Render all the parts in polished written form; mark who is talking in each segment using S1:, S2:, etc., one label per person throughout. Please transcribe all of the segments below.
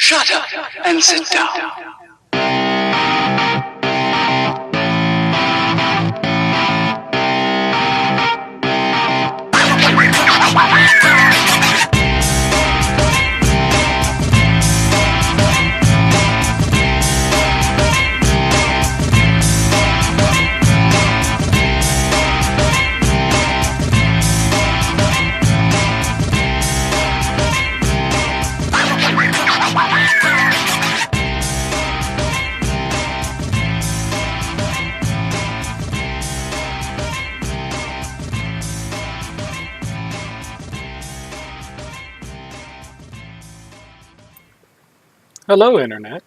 S1: Shut up and sit down.
S2: Hello, Internet.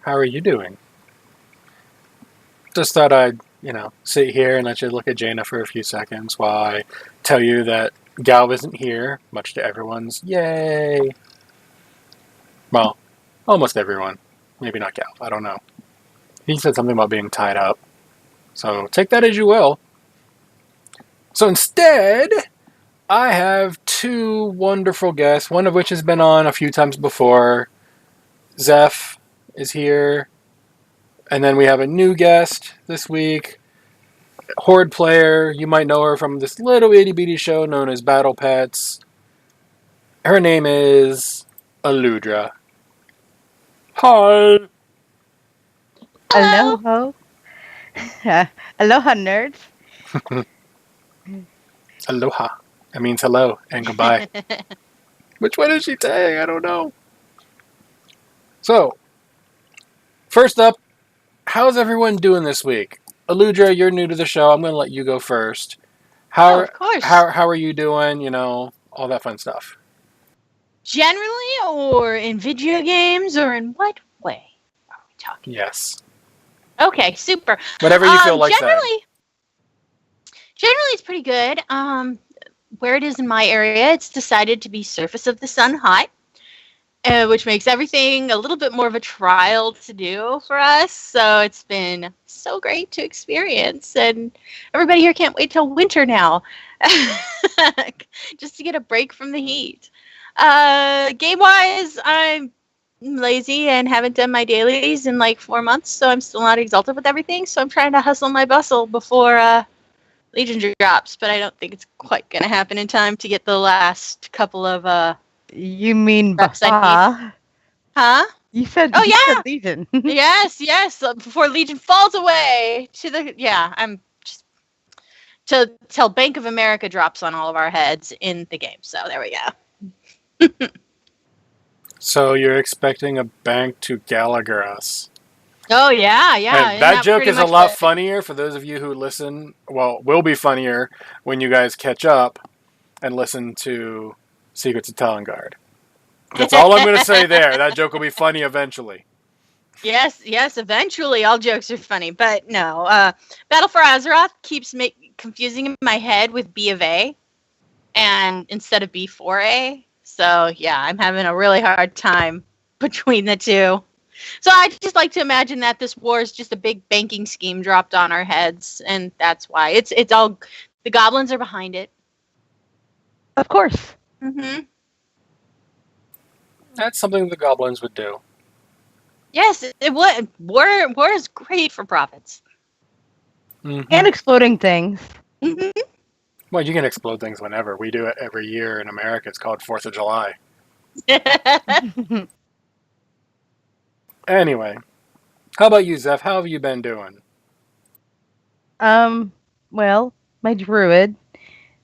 S2: How are you doing? Just thought I'd, sit here and let you look at Jaina for a few seconds while I tell you that Galv isn't here, much to everyone's yay. Well, almost everyone. Maybe not Galv, I don't know. He said something about being tied up. So take that as you will. So instead, I have two wonderful guests, one of which has been on a few times before. Zeph is here. And then we have a new guest this week. Horde player. You might know her from this little itty bitty show known as BattlePets. Her name is Alludra. Hi.
S3: Aloha. Aloha, nerds.
S2: Aloha. That means hello and goodbye. Which one is she saying? I don't know. So, first up, how's everyone doing this week? Alludra, you're new to the show. I'm going to let you go first.
S4: Of course.
S2: How are you doing? All that fun stuff.
S4: Generally, or in video games, or in what way are we talking?
S2: Yes.
S4: Okay, super.
S2: Whatever you feel like saying.
S4: Generally, it's pretty good. Where it is in my area, it's decided to be surface of the sun hot, which makes everything a little bit more of a trial to do for us. So it's been so great to experience, and everybody here can't wait till winter now, just to get a break from the heat. Game-wise, I'm lazy and haven't done my dailies in like 4 months, so I'm still not exalted with everything. So I'm trying to hustle my bustle before Legion drops, but I don't think it's quite going to happen in time to get the last couple of
S3: You mean
S4: reps I need. Huh?
S3: You said Legion.
S4: yes. Before Legion falls away to the I'm just till Bank of America drops on all of our heads in the game. So there we go.
S2: So you're expecting a bank to Gallagher us.
S4: Oh, yeah.
S2: And that joke is a lot funnier for those of you who listen. Well, will be funnier when you guys catch up and listen to Secrets of Telengard. That's all I'm going to say there. That joke will be funny eventually.
S4: Yes, eventually all jokes are funny. But no, Battle for Azeroth keeps confusing in my head with B of A and instead of B4A. So, yeah, I'm having a really hard time between the two. So I just like to imagine that this war is just a big banking scheme dropped on our heads, and that's why. It's all, the goblins are behind it.
S3: Of course.
S4: Mm-hmm.
S2: That's something the goblins would do.
S4: Yes, it would. War is great for profits.
S2: Mm-hmm.
S3: And exploding things.
S4: Mm-hmm.
S2: Well, you can explode things whenever. We do it every year in America. It's called 4th of July. Anyway, how about you, Zeph? How have you been doing?
S3: Well, my druid,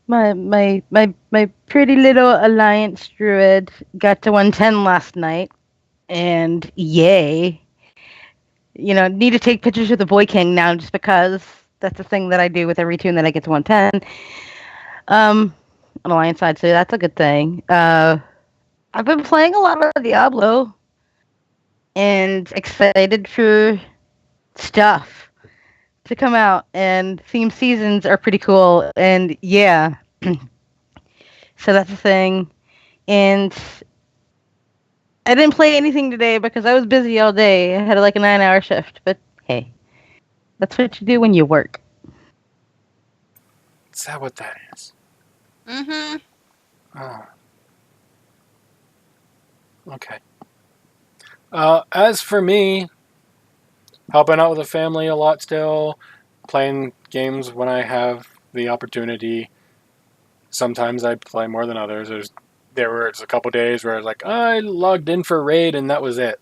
S3: my pretty little alliance druid got to 110 last night, and yay! Need to take pictures of the Boy King now, just because that's the thing that I do with every tune that I get to 110. On alliance side, so that's a good thing. I've been playing a lot of Diablo, and excited for stuff to come out, and theme seasons are pretty cool, and yeah. So that's the thing. And I didn't play anything today because I was busy all day. I had like a 9-hour shift, but hey, that's what you do when you work.
S2: Is that what that is?
S4: Mm-hmm.
S2: Oh. Okay. As for me, helping out with the family a lot still, playing games when I have the opportunity. Sometimes I play more than others. There was a couple days where I was like, I logged in for raid and that was it.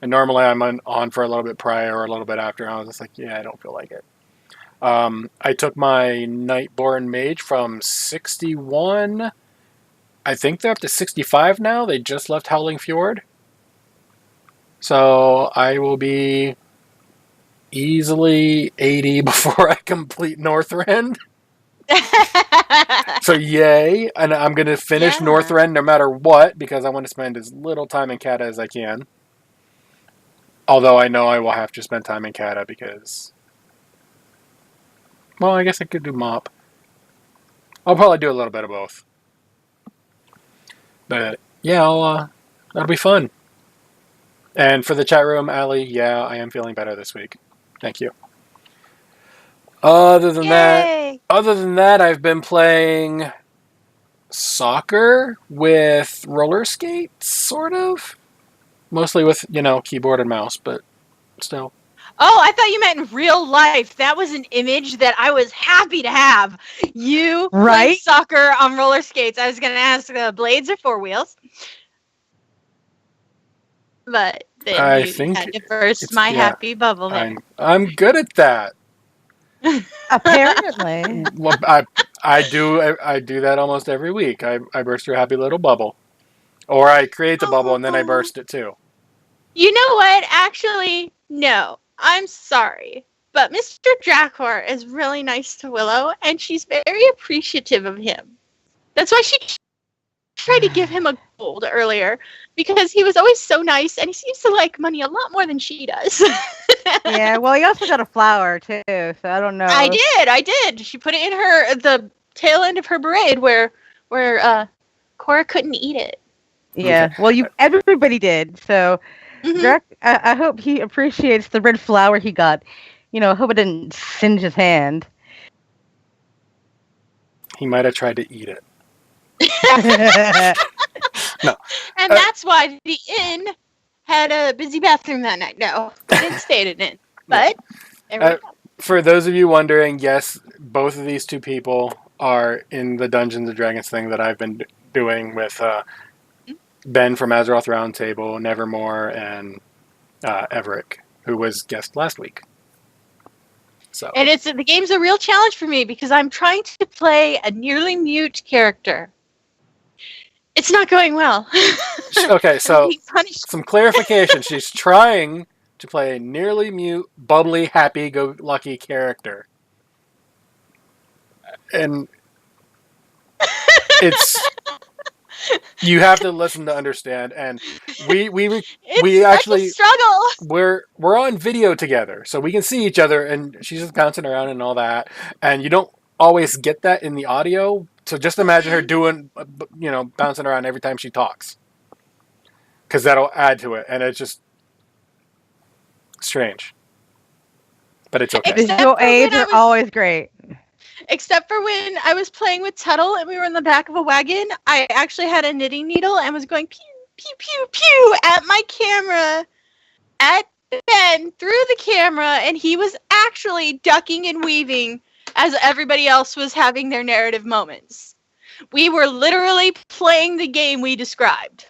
S2: And normally I'm on for a little bit prior or a little bit after. And I was just like, yeah, I don't feel like it. I took my Nightborn Mage from 61. I think they're up to 65 now. They just left Howling Fjord. So I will be easily 80 before I complete Northrend. So yay. And I'm going to finish Northrend no matter what because I want to spend as little time in Kata as I can. Although I know I will have to spend time in Kata because... Well, I guess I could do Mop. I'll probably do a little bit of both. But yeah, that'll be fun. And for the chat room, Allie, yeah, I am feeling better this week. Thank you. Other than that, I've been playing soccer with roller skates, sort of. Mostly with, keyboard and mouse, but still.
S4: Oh, I thought you meant in real life. That was an image that I was happy to have. You playing soccer on roller skates. I was going to ask, blades or four wheels? But then I think had to burst my happy bubble there.
S2: I'm good at that.
S3: Apparently.
S2: Well, I do that almost every week. I burst your happy little bubble. Or I create the bubble and then I burst it too.
S4: You know what? Actually, no. I'm sorry. But Mr. Dracor is really nice to Willow, and she's very appreciative of him. That's why she tried to give him a gold earlier, because he was always so nice, and he seems to like money a lot more than she does.
S3: Yeah, well, he also got a flower, too, so I don't know.
S4: I did. She put it in the tail end of her braid where Cora couldn't eat it.
S3: Yeah,
S2: Okay.
S3: Well, everybody did, so... Drac, I hope he appreciates the red flower he got. I hope it didn't singe his hand.
S2: He might have tried to eat it. No.
S4: And that's why the inn had a busy bathroom that night. No, they didn't stay at an inn. But,
S2: for those of you wondering, yes, both of these two people are in the Dungeons & Dragons thing that I've been doing with... Ben from Azeroth Roundtable, Nevermore, and Everick, who was guest last week. So.
S4: And the game's a real challenge for me because I'm trying to play a nearly mute character. It's not going well.
S2: Okay, so some clarification. She's trying to play a nearly mute, bubbly, happy-go-lucky character. And it's... You have to listen to understand, and we actually
S4: struggle.
S2: We're on video together, so we can see each other, and she's just bouncing around and all that, and you don't always get that in the audio. So just imagine her doing, bouncing around every time she talks, because that'll add to it, and it's just strange. But it's okay.
S3: Visual aids are always great.
S4: Except for when I was playing with Tuttle and we were in the back of a wagon, I actually had a knitting needle and was going pew, pew, pew, pew at my camera, at Ben, through the camera, and he was actually ducking and weaving as everybody else was having their narrative moments. We were literally playing the game we described.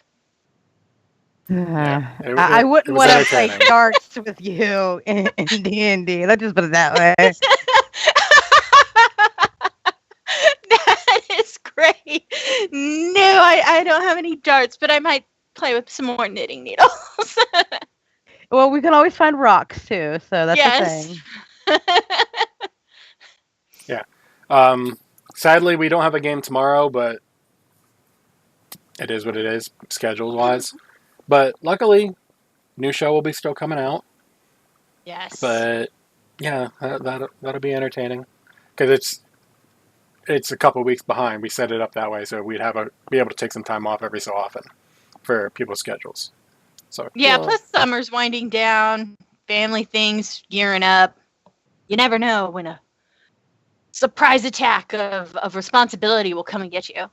S3: I wouldn't want to play darts with you in D&D. Let's just put it that way.
S4: That is great. No, I don't have any darts, but I might play with some more knitting needles.
S3: Well, we can always find rocks too, so that's the thing.
S2: Yeah. Sadly, we don't have a game tomorrow, but it is what it is, schedules-wise. But luckily, new show will be still coming out.
S4: Yes.
S2: But yeah, that'll be entertaining because it's a couple weeks behind. We set it up that way so we'd be able to take some time off every so often for people's schedules. So
S4: yeah, plus summer's winding down, family things gearing up. You never know when a surprise attack of responsibility will come and get you.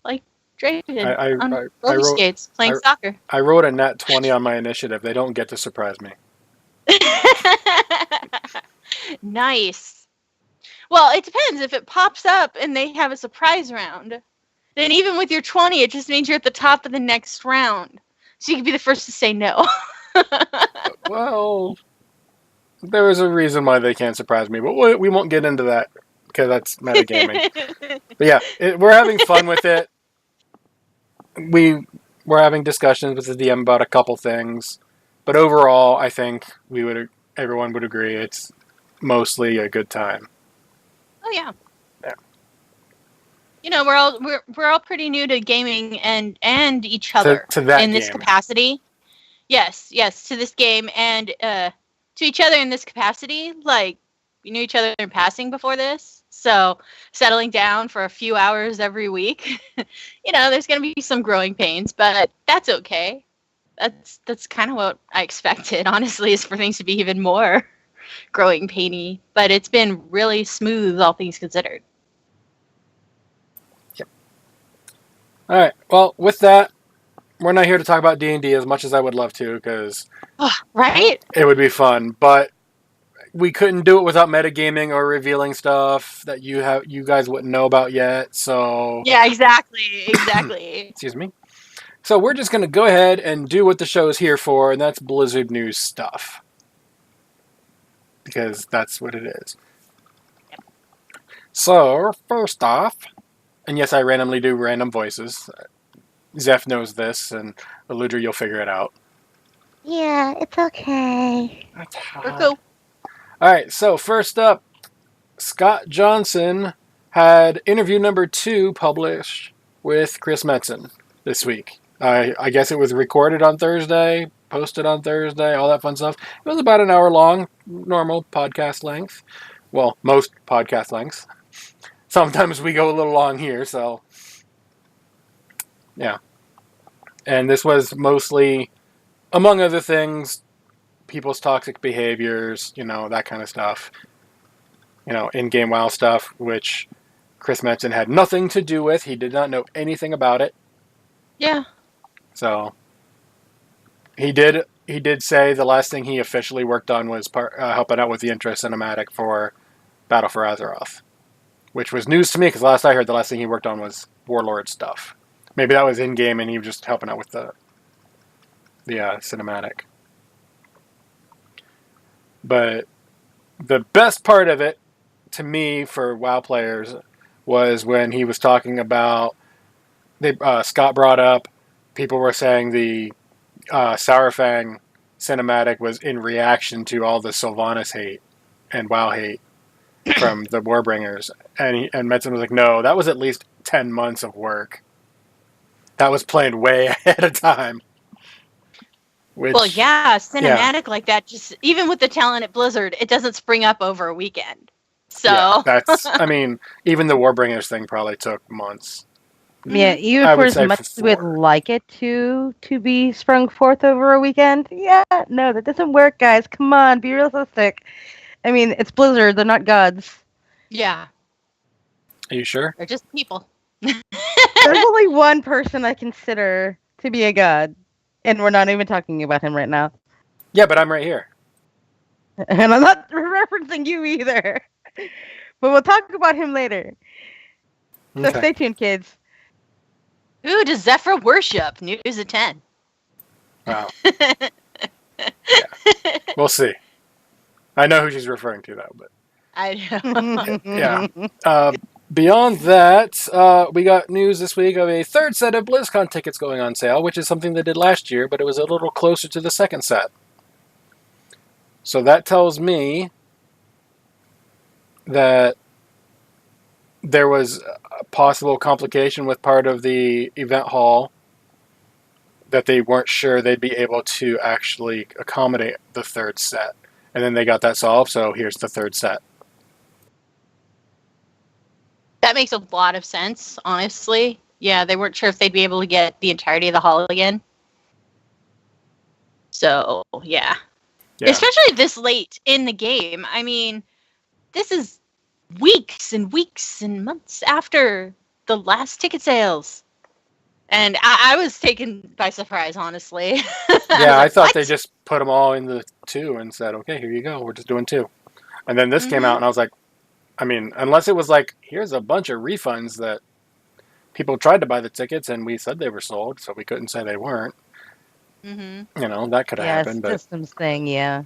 S4: Like Draven on
S2: I
S4: roller
S2: wrote
S4: skates playing soccer.
S2: I wrote a nat 20 on my initiative. They don't get to surprise me.
S4: Nice. Well, it depends. If it pops up and they have a surprise round, then even with your 20, it just means you're at the top of the next round. So you can be the first to say no.
S2: Well, there is a reason why they can't surprise me, but we won't get into that because that's metagaming. But yeah, we're having fun with it. We're having discussions with the DM about a couple things, but overall, I think everyone would agree it's mostly a good time.
S4: Oh yeah.
S2: Yeah.
S4: You know, we're all pretty new to gaming and each other
S2: to that
S4: in this
S2: game.
S4: capacity. Yes, to this game and to each other in this capacity. Like, we knew each other in passing before this, so settling down for a few hours every week, there's going to be some growing pains, but that's okay. That's kind of what I expected, honestly, is for things to be even more growing painy. But it's been really smooth, all things considered.
S2: Yep. All right. Well, with that, we're not here to talk about D&D as much as I would love to, because
S4: right?
S2: It would be fun, but we couldn't do it without metagaming or revealing stuff that you guys wouldn't know about yet. So
S4: yeah, exactly.
S2: Excuse me. So we're just going to go ahead and do what the show is here for, and that's Blizzard news stuff, because that's what it is.
S4: Yep.
S2: So first off, and yes, I randomly do random voices. Zeph knows this, and Alludra, you'll figure it out.
S3: Yeah, it's okay.
S2: That's
S4: We're cool.
S2: All right, so first up, Scott Johnson had interview number 2 published with Chris Metzen this week. I guess it was recorded on Thursday, posted on Thursday, all that fun stuff. It was about an hour long, normal podcast length. Well, most podcast lengths. Sometimes we go a little long here, so yeah. And this was mostly, among other things, people's toxic behaviors, that kind of stuff. In-game WoW stuff, which Chris Metzen had nothing to do with. He did not know anything about it.
S4: Yeah.
S2: So he did say the last thing he officially worked on was helping out with the intro cinematic for Battle for Azeroth, which was news to me because last I heard, the last thing he worked on was Warlord stuff. Maybe that was in-game and he was just helping out with the cinematic. But the best part of it, to me, for WoW players, was when he was talking about, Scott brought up, people were saying the Sourfang cinematic was in reaction to all the Sylvanas hate and WoW hate from the Warbringers. And Metzen was like, no, that was at least 10 months of work. That was planned way ahead of time.
S4: Well, yeah, cinematic like that, just even with the talent at Blizzard, it doesn't spring up over a weekend. So
S2: yeah, that's, even the Warbringers thing probably took months.
S3: Yeah, even for as much as we'd like it to be sprung forth over a weekend, yeah, no, that doesn't work, guys. Come on, be realistic. I mean, it's Blizzard, they're not gods.
S4: Yeah.
S2: Are you sure?
S4: They're just people.
S3: There's only one person I consider to be a god, and we're not even talking about him right now.
S2: Yeah, but I'm right here.
S3: And I'm not referencing you either. But we'll talk about him later. So stay tuned, kids.
S4: Who does Zephyr worship? News at 10.
S2: Wow. Yeah. We'll see. I know who she's referring to, though. But
S4: I know.
S2: Yeah. Beyond that, we got news this week of a third set of BlizzCon tickets going on sale, which is something they did last year, but it was a little closer to the second set. So that tells me that there was a possible complication with part of the event hall that they weren't sure they'd be able to actually accommodate the third set. And then they got that solved, so here's the third set.
S4: That makes a lot of sense, honestly. Yeah, they weren't sure if they'd be able to get the entirety of the hall again. So, yeah. Especially this late in the game. I mean, this is weeks and weeks and months after the last ticket sales. And I was taken by surprise, honestly.
S2: Yeah, I
S4: like,
S2: thought
S4: what?
S2: they just put them all in the 2 and said, okay, here you go. We're just doing 2. And then this came out, and I was like, I mean, unless it was like, here's a bunch of refunds that people tried to buy the tickets, and we said they were sold, so we couldn't say they weren't.
S4: Mm-hmm.
S2: You know, that could have
S3: Yeah,
S2: happened.
S3: it's systems thing, yeah.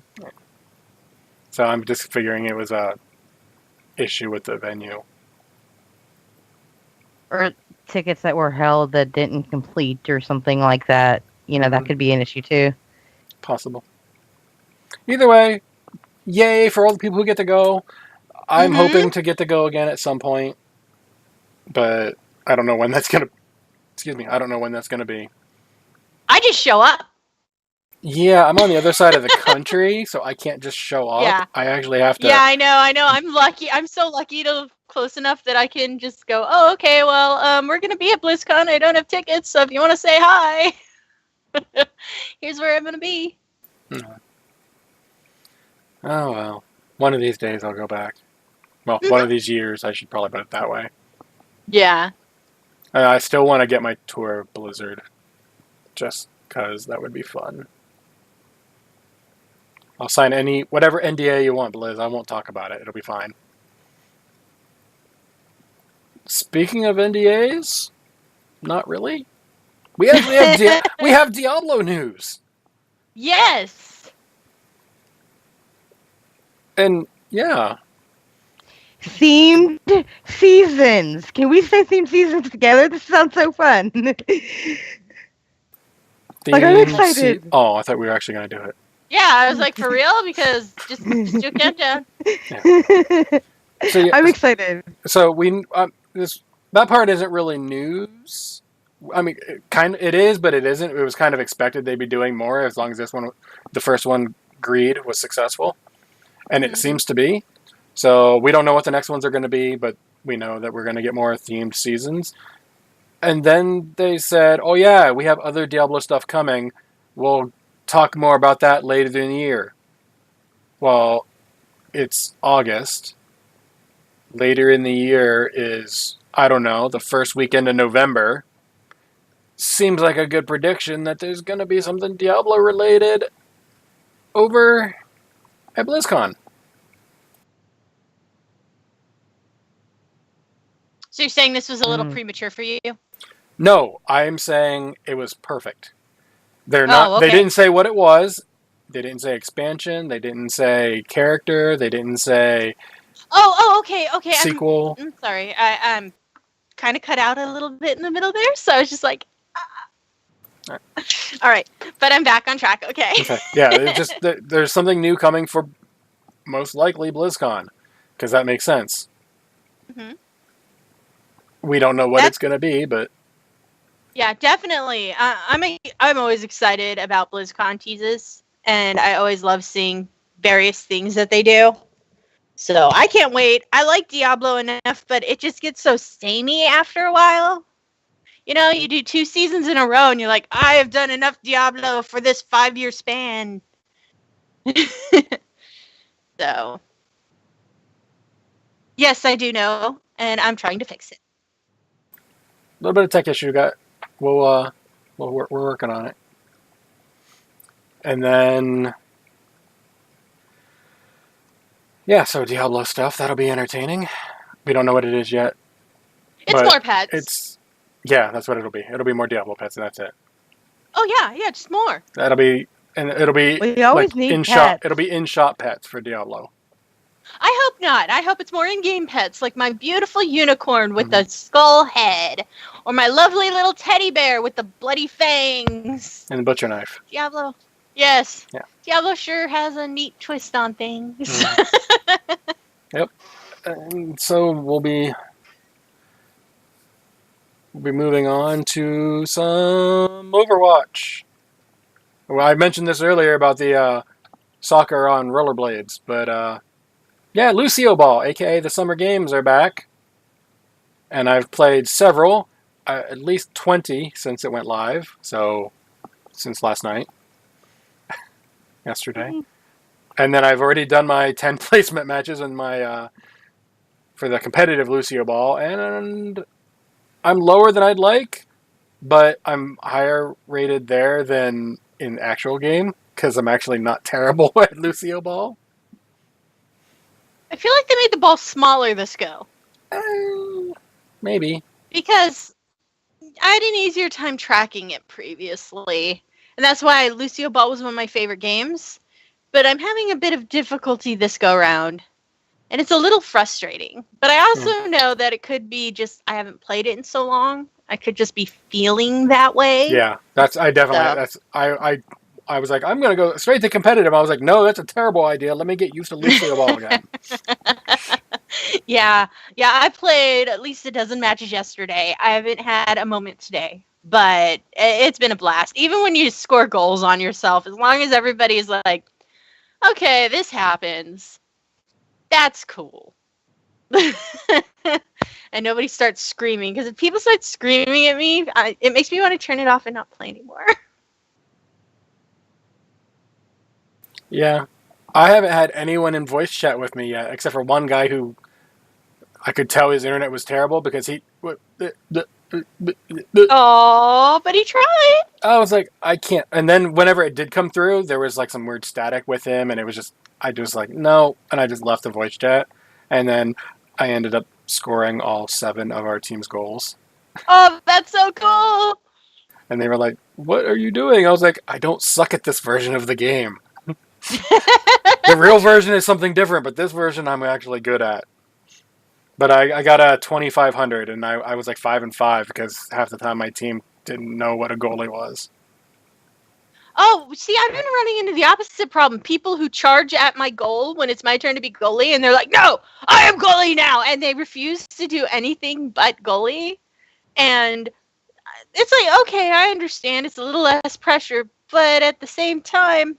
S2: So I'm just figuring it was a issue with the venue.
S3: Or tickets that were held that didn't complete or something like that. You know, that could be an issue too.
S2: Possible. Either way, yay for all the people who get to go. I'm hoping to get to go again at some point, but I don't know when that's gonna. Excuse me, I don't know when that's gonna be.
S4: I just show up.
S2: Yeah, I'm on the other side of the country, so I can't just show up.
S4: Yeah.
S2: I actually have to.
S4: Yeah, I know. I'm lucky. I'm so lucky to close enough that I can just go, oh, okay, well, we're going to be at BlizzCon. I don't have tickets, so if you want to say hi, here's where I'm going to be.
S2: Oh, well. One of these days I'll go back. Well, one of these years, I should probably put it that way.
S4: Yeah.
S2: I still want to get my tour of Blizzard, just because that would be fun. I'll sign whatever NDA you want, Blizz. I won't talk about it. It'll be fine. Speaking of NDAs, not really. We actually have we have Diablo news.
S4: Yes.
S2: And yeah.
S3: Themed seasons. Can we say themed seasons together? This sounds so fun. Like, I'm excited.
S2: Oh, I thought we were actually going to do it.
S4: Yeah, I was like, for real? Because just do a countdown.
S2: Yeah. So, yeah,
S3: I'm excited.
S2: So that part isn't really news. I mean, it is, but it isn't. It was kind of expected they'd be doing more as long as the first one, Greed, was successful, and it seems to be. So we don't know what the next ones are going to be, but we know that we're going to get more themed seasons. And then they said, oh yeah, we have other Diablo stuff coming. We'll talk more about that later in the year. Well, it's August. Later in the year is, I don't know, the first weekend of November. Seems like a good prediction that there's going to be something Diablo related over at BlizzCon.
S4: So you're saying this was a little premature for you?
S2: No, I'm saying it was perfect. They're not.
S4: Okay.
S2: They didn't say what it was. They didn't say expansion. They didn't say character. They didn't say.
S4: Okay.
S2: Sequel.
S4: I'm sorry. I'm kind of cut out a little bit in the middle there, so I was just like. All right, but I'm back on track. Okay.
S2: Yeah, there's something new coming for most likely BlizzCon, because that makes sense. We don't know what it's going to be, but
S4: yeah, definitely. I'm always excited about BlizzCon teases, and I always love seeing various things that they do. So I can't wait. I like Diablo enough, but it just gets so samey after a while. You know, you do 2 seasons in a row, and you're like, I have done enough Diablo for this 5-year span. So, yes, I do know, and I'm trying to fix it.
S2: a little bit of tech issue got. We're working on it. And then, yeah, so Diablo stuff, that'll be entertaining. We don't know what it is yet.
S4: It's more pets.
S2: Yeah, that's what it'll be. It'll be more Diablo pets, and that's it.
S4: Oh yeah, just more.
S2: It'll be
S3: We always need
S2: in
S3: pets.
S2: shop. It'll be in shop pets for Diablo.
S4: I hope not. I hope it's more in-game pets, like my beautiful unicorn with the skull head, or my lovely little teddy bear with the bloody fangs.
S2: And the butcher knife.
S4: Diablo. Yes.
S2: Yeah.
S4: Diablo sure has a neat twist on things.
S2: Yep. And so we'll be moving on to some Overwatch. Well, I mentioned this earlier about the soccer on rollerblades, but yeah, Lucioball, aka the Summer Games, are back. And I've played several, at least 20 since it went live. So, since last night. Yesterday. And then I've already done my 10 placement matches in my for the competitive Lucioball, and I'm lower than I'd like, but I'm higher rated there than in actual game because I'm actually not terrible at Lucioball.
S4: I feel like they made the ball smaller this go.
S2: Maybe.
S4: Because I had an easier time tracking it previously. And that's why Lucioball was one of my favorite games. But I'm having a bit of difficulty this go round. And it's a little frustrating. But I also know that it could be just I haven't played it in so long. I could just be feeling that way.
S2: Yeah, I was like, I'm going to go straight to competitive. I was like, no, that's a terrible idea. Let me get used to Lucioball again.
S4: Yeah, I played at least a dozen matches yesterday. I haven't had a moment today, but it's been a blast. Even when you score goals on yourself, as long as everybody's like, okay, this happens, that's cool. And nobody starts screaming, because if people start screaming at me, it makes me want to turn it off and not play anymore.
S2: Yeah. I haven't had anyone in voice chat with me yet, except for one guy who I could tell his internet was terrible because he...
S4: Oh, but he tried.
S2: I was like, I can't. And then whenever it did come through, there was like some weird static with him, and it was just... I just like, no, and I just left the voice chat. And then I ended up scoring all 7 of our team's goals.
S4: Oh, that's so cool.
S2: And they were like, what are you doing? I was like, I don't suck at this version of the game. The real version is something different, but this version I'm actually good at. But I got a 2,500, and I was like 5-5 because half the time my team didn't know what a goalie was.
S4: Oh, see, I've been running into the opposite problem. People who charge at my goal when it's my turn to be goalie, and they're like, no, I am goalie now! And they refuse to do anything but goalie. And it's like, okay, I understand. It's a little less pressure, but at the same time,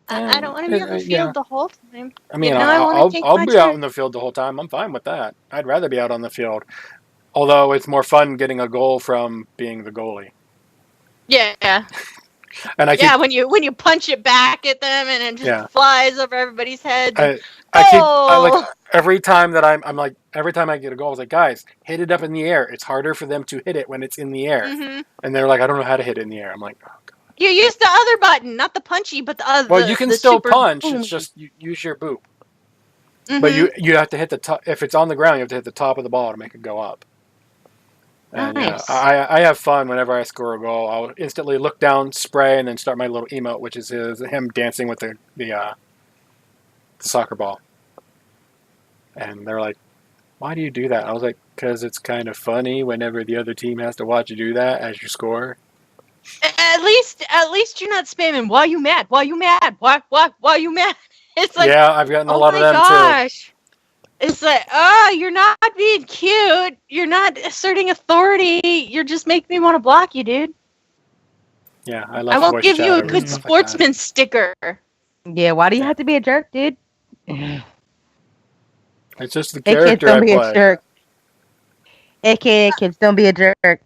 S4: I don't want to be on the field the whole time.
S2: I mean, I'll be out on the field the whole time. I'm fine with that. I'd rather be out on the field. Although it's more fun getting a goal from being the goalie.
S4: Yeah.
S2: And when
S4: you punch it back at them and it just flies over everybody's head.
S2: Every time I get a goal, I was like, guys, hit it up in the air. It's harder for them to hit it when it's in the air. Mm-hmm. And they're like, I don't know how to hit it in the air. I'm like, oh god.
S4: You use the other button, not the punchy, but the other.
S2: Well, you can still punch. Boom. It's just you use your boop. Mm-hmm. But you have to hit the top. If it's on the ground, you have to hit the top of the ball to make it go up. And
S4: nice.
S2: I have fun whenever I score a goal. I'll instantly look down, spray, and then start my little emote, which is him dancing with the soccer ball. And they're like, why do you do that? I was like, because it's kind of funny whenever the other team has to watch you do that as you score.
S4: At least you're not spamming. Why you mad? Why you mad? Why you mad? It's like,
S2: yeah, I've gotten a lot of them
S4: too. It's like, you're not being cute. You're not asserting authority. You're just making me want to block you, dude.
S2: Yeah, I
S4: won't give you a good sportsman sticker.
S3: Yeah, why do you have to be a jerk, dude?
S2: It's just the character I play.
S3: Kids, don't be a jerk. AKA kids, don't be a jerk.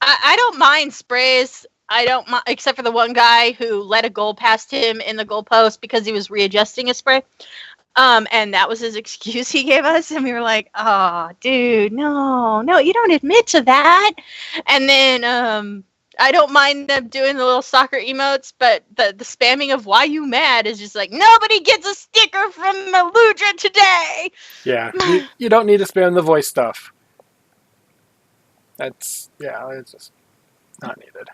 S4: I don't mind sprays. I don't mind, except for the one guy who let a goal past him in the goalpost because he was readjusting a spray. And that was his excuse he gave us. And we were like, oh, dude, no, you don't admit to that. And then I don't mind them doing the little soccer emotes, but the spamming of why you mad is just like, nobody gets a sticker from Alludra today.
S2: Yeah, you don't need to spam the voice stuff. It's just not needed.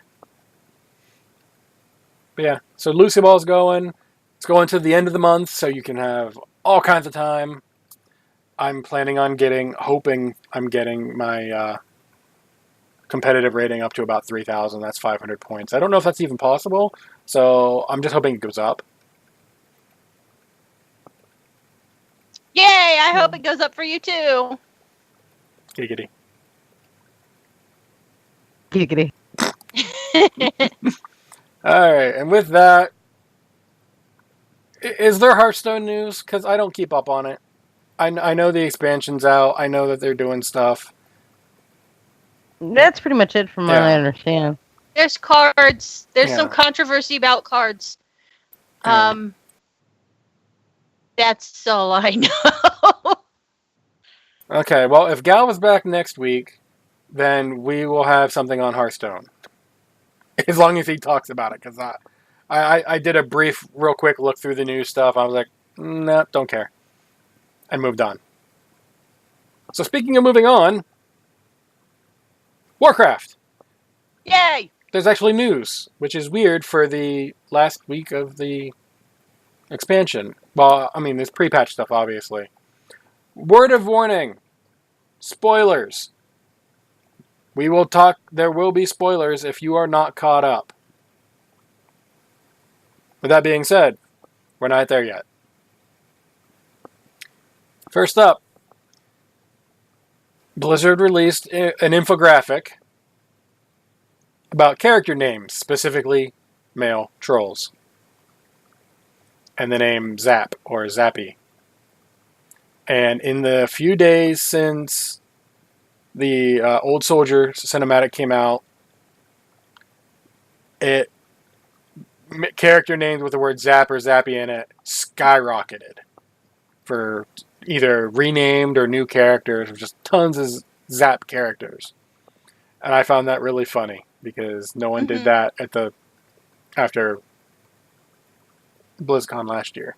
S2: But yeah, so Lucioball's going. It's going to the end of the month, so you can have all kinds of time. I'm planning on hoping I'm getting my competitive rating up to about 3,000. That's 500 points. I don't know if that's even possible, so I'm just hoping it goes up.
S4: Yay! I hope it goes up for you too.
S2: Giggity.
S3: Giggity.
S2: Alright, and with that, is there Hearthstone news? Because I don't keep up on it. I know the expansion's out. I know that they're doing stuff.
S3: That's pretty much it from what I understand.
S4: There's cards. There's some controversy about cards. That's all I know.
S2: Okay, well, if Gal was back next week, then we will have something on Hearthstone. As long as he talks about it, because I did a brief, real quick look through the news stuff. I was like, nah, don't care. And moved on. So speaking of moving on, Warcraft.
S4: Yay!
S2: There's actually news, which is weird for the last week of the expansion. Well, I mean, there's pre-patch stuff, obviously. Word of warning. Spoilers. There will be spoilers if you are not caught up. With that being said, we're not there yet. First up, Blizzard released an infographic about character names, specifically male trolls. And the name Zap or Zappy. And in the few days since the Old Soldier cinematic came out, character names with the word Zap or Zappy in it skyrocketed for either renamed or new characters, or just tons of Zap characters. And I found that really funny because no one did that after BlizzCon last year.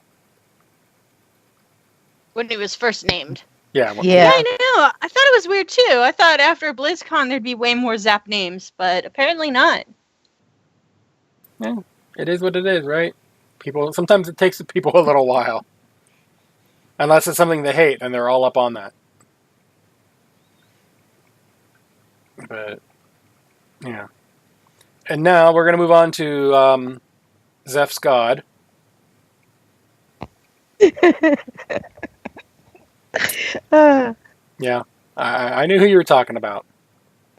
S4: When he was first named.
S2: Yeah.
S3: Yeah.
S4: I know. I thought it was weird too. I thought after BlizzCon there'd be way more Zap names, but apparently not.
S2: Yeah, it is what it is, right? Sometimes it takes people a little while. Unless it's something they hate, then they're all up on that. But, yeah. And now we're going to move on to Zeph's God. Yeah, I knew who you were talking about.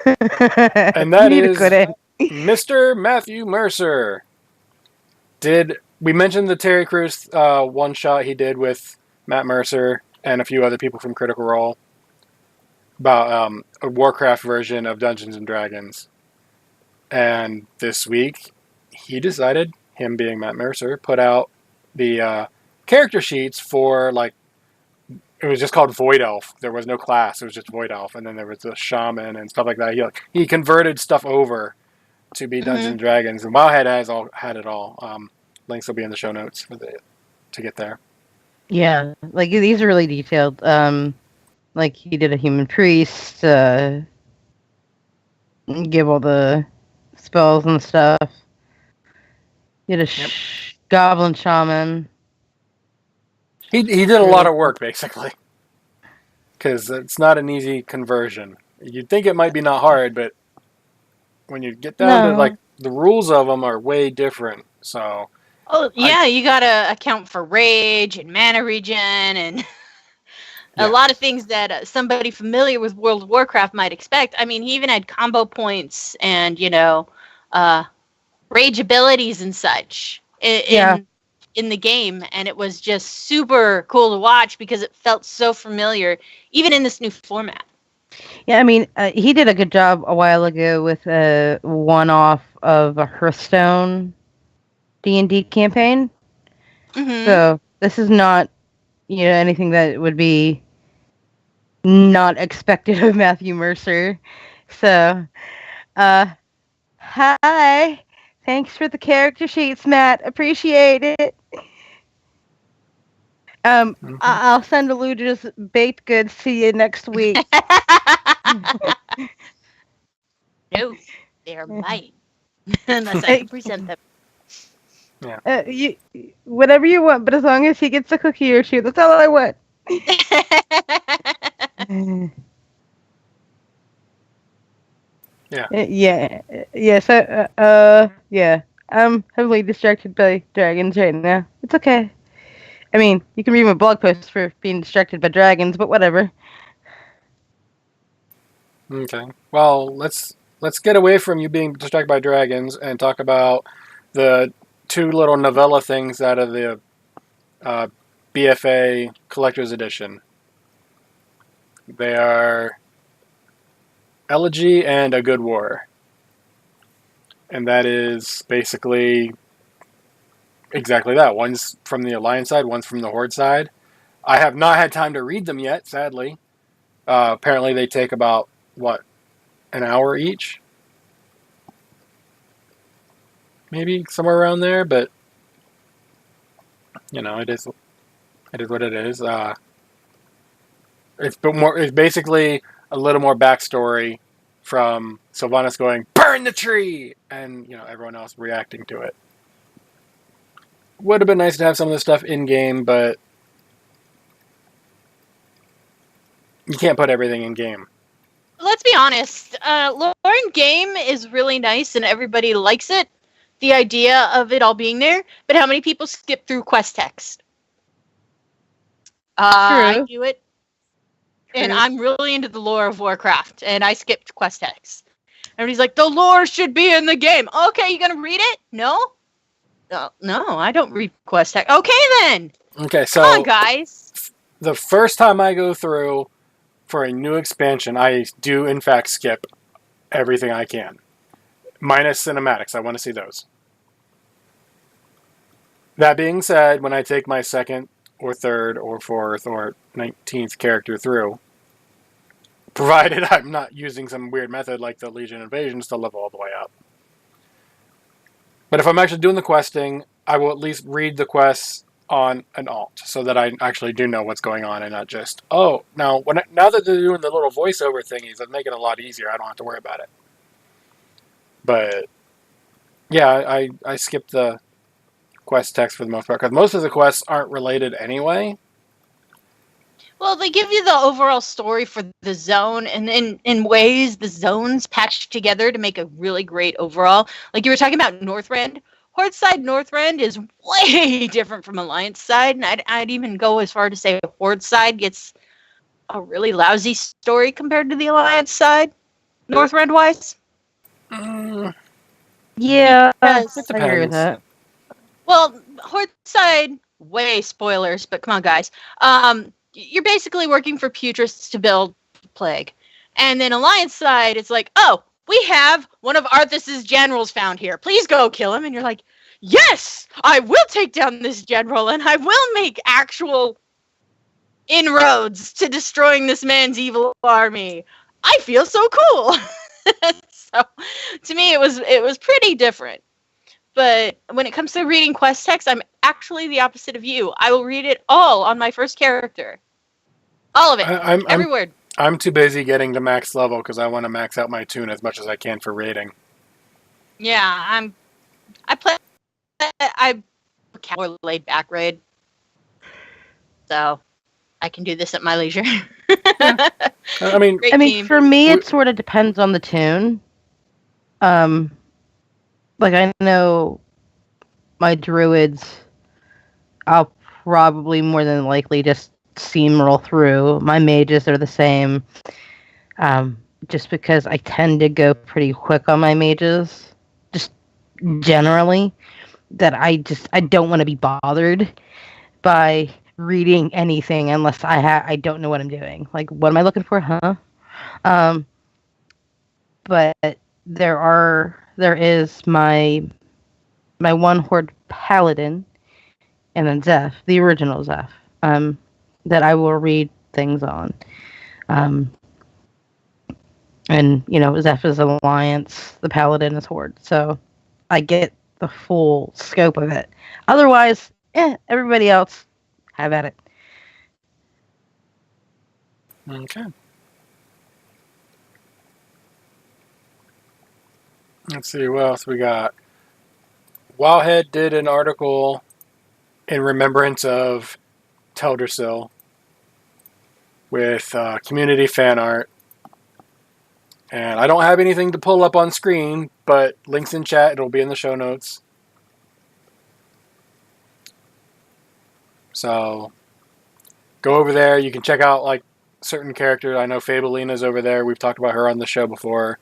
S2: And that is Mr. Matthew Mercer. We mentioned the Terry Crews one-shot he did with Matt Mercer and a few other people from Critical Role about a Warcraft version of Dungeons & Dragons. And this week, he decided, him being Matt Mercer, put out the character sheets for, like, it was just called Void Elf. There was no class. It was just Void Elf. And then there was the Shaman and stuff like that. He converted stuff over to be Dungeons & Dragons. And WoWHead had it all. Links will be in the show notes to get there.
S3: Yeah, like these are really detailed. Like he did a human priest, give all the spells and stuff. He did a goblin shaman.
S2: He did a lot of work, basically. Because it's not an easy conversion. You'd think it might be not hard, but when you get down to, like, the rules of them are way different, so...
S4: Oh, yeah, you gotta account for rage and mana regen and a lot of things that somebody familiar with World of Warcraft might expect. I mean, he even had combo points and, rage abilities and such in the game, and it was just super cool to watch because it felt so familiar, even in this new format.
S3: Yeah, I mean, he did a good job a while ago with a one-off of a Hearthstone D&D campaign. So this is not, anything that would be not expected of Matthew Mercer. So, hi. Thanks for the character sheets, Matt. Appreciate it. I'll send Alludra's baked goods to you next week.
S4: No, they are mine. Unless I can present them.
S3: Yeah. Whatever you want, but as long as he gets a cookie or two, that's all I want. So, I'm heavily distracted by dragons right now. It's okay. I mean, you can read my blog post for being distracted by dragons, but whatever.
S2: Okay. Well, let's get away from you being distracted by dragons and talk about the two little novella things out of the BFA Collector's Edition. They are Elegy and A Good War. And that is basically exactly that. One's from the Alliance side, one's from the Horde side. I have not had time to read them yet, sadly. Apparently they take about, an hour each. Maybe somewhere around there, but you know, it is what it is. It's basically a little more backstory from Sylvanas going, "Burn the tree!" and, you know, everyone else reacting to it. Would have been nice to have some of this stuff in-game, but you can't put everything in-game.
S4: Let's be honest. Lore in game is really nice and everybody likes it. The idea of it all being there. But how many people skip through quest text? I do it. And I'm really into the lore of Warcraft. And I skipped quest text. Everybody's like, the lore should be in the game. Okay, you gonna read it? No, I don't read quest text. Okay, then.
S2: Okay, so
S4: come on, guys.
S2: The first time I go through for a new expansion, I do in fact skip everything I can, minus cinematics. I want to see those. That being said, when I take my second or third or fourth or 19th character through, provided I'm not using some weird method like the Legion Invasions to level all the way up. But if I'm actually doing the questing, I will at least read the quests on an alt so that I actually do know what's going on and not just, oh, now that they're doing the little voiceover thingies, it's making it a lot easier. I don't have to worry about it. But yeah, I skipped the quest text for the most part because most of the quests aren't related anyway.
S4: Well, they give you the overall story for the zone, and in ways the zones patched together to make a really great overall. Like you were talking about Northrend. Horde side Northrend is way different from Alliance side, and I'd even go as far to say Horde side gets a really lousy story compared to the Alliance side, Northrend wise.
S3: Yeah, I
S4: Because,
S3: agree with that.
S4: well, Horde side, way spoilers, but come on, guys. You're basically working for Putrists to build Plague, and then Alliance side, it's like, oh, we have one of Arthas's generals found here. Please go kill him. And you're like, yes, I will take down this general and I will make actual inroads to destroying this man's evil army. I feel so cool. So to me, it was pretty different. But when it comes to reading quest text, I'm actually the opposite of you. I will read it all on my first character. All of it. Every word.
S2: I'm too busy getting to max level because I want to max out my tune as much as I can for raiding.
S4: Yeah, I more laid back raid, so I can do this at my leisure.
S2: Yeah. I mean,
S3: for me, it sort of depends on the tune. Like I know my druids, I'll probably more than likely just steamroll through. My mages are the same. Just because I tend to go pretty quick on my mages, just generally, that I don't want to be bothered by reading anything unless I don't know what I'm doing. Like, what am I looking for, huh? But there is my one horde paladin, and then Zeph, the original Zeph, that I will read things on. And, you know, Zeph is Alliance, the Paladin is Horde. So I get the full scope of it. Otherwise, everybody else, have at it.
S2: Okay. Let's see, what else we got? WoWHead did an article in remembrance of Teldrassil with community fan art. And I don't have anything to pull up on screen, but links in chat, it'll be in the show notes. So go over there. You can check out like certain characters. I know Fabelina's over there. We've talked about her on the show before,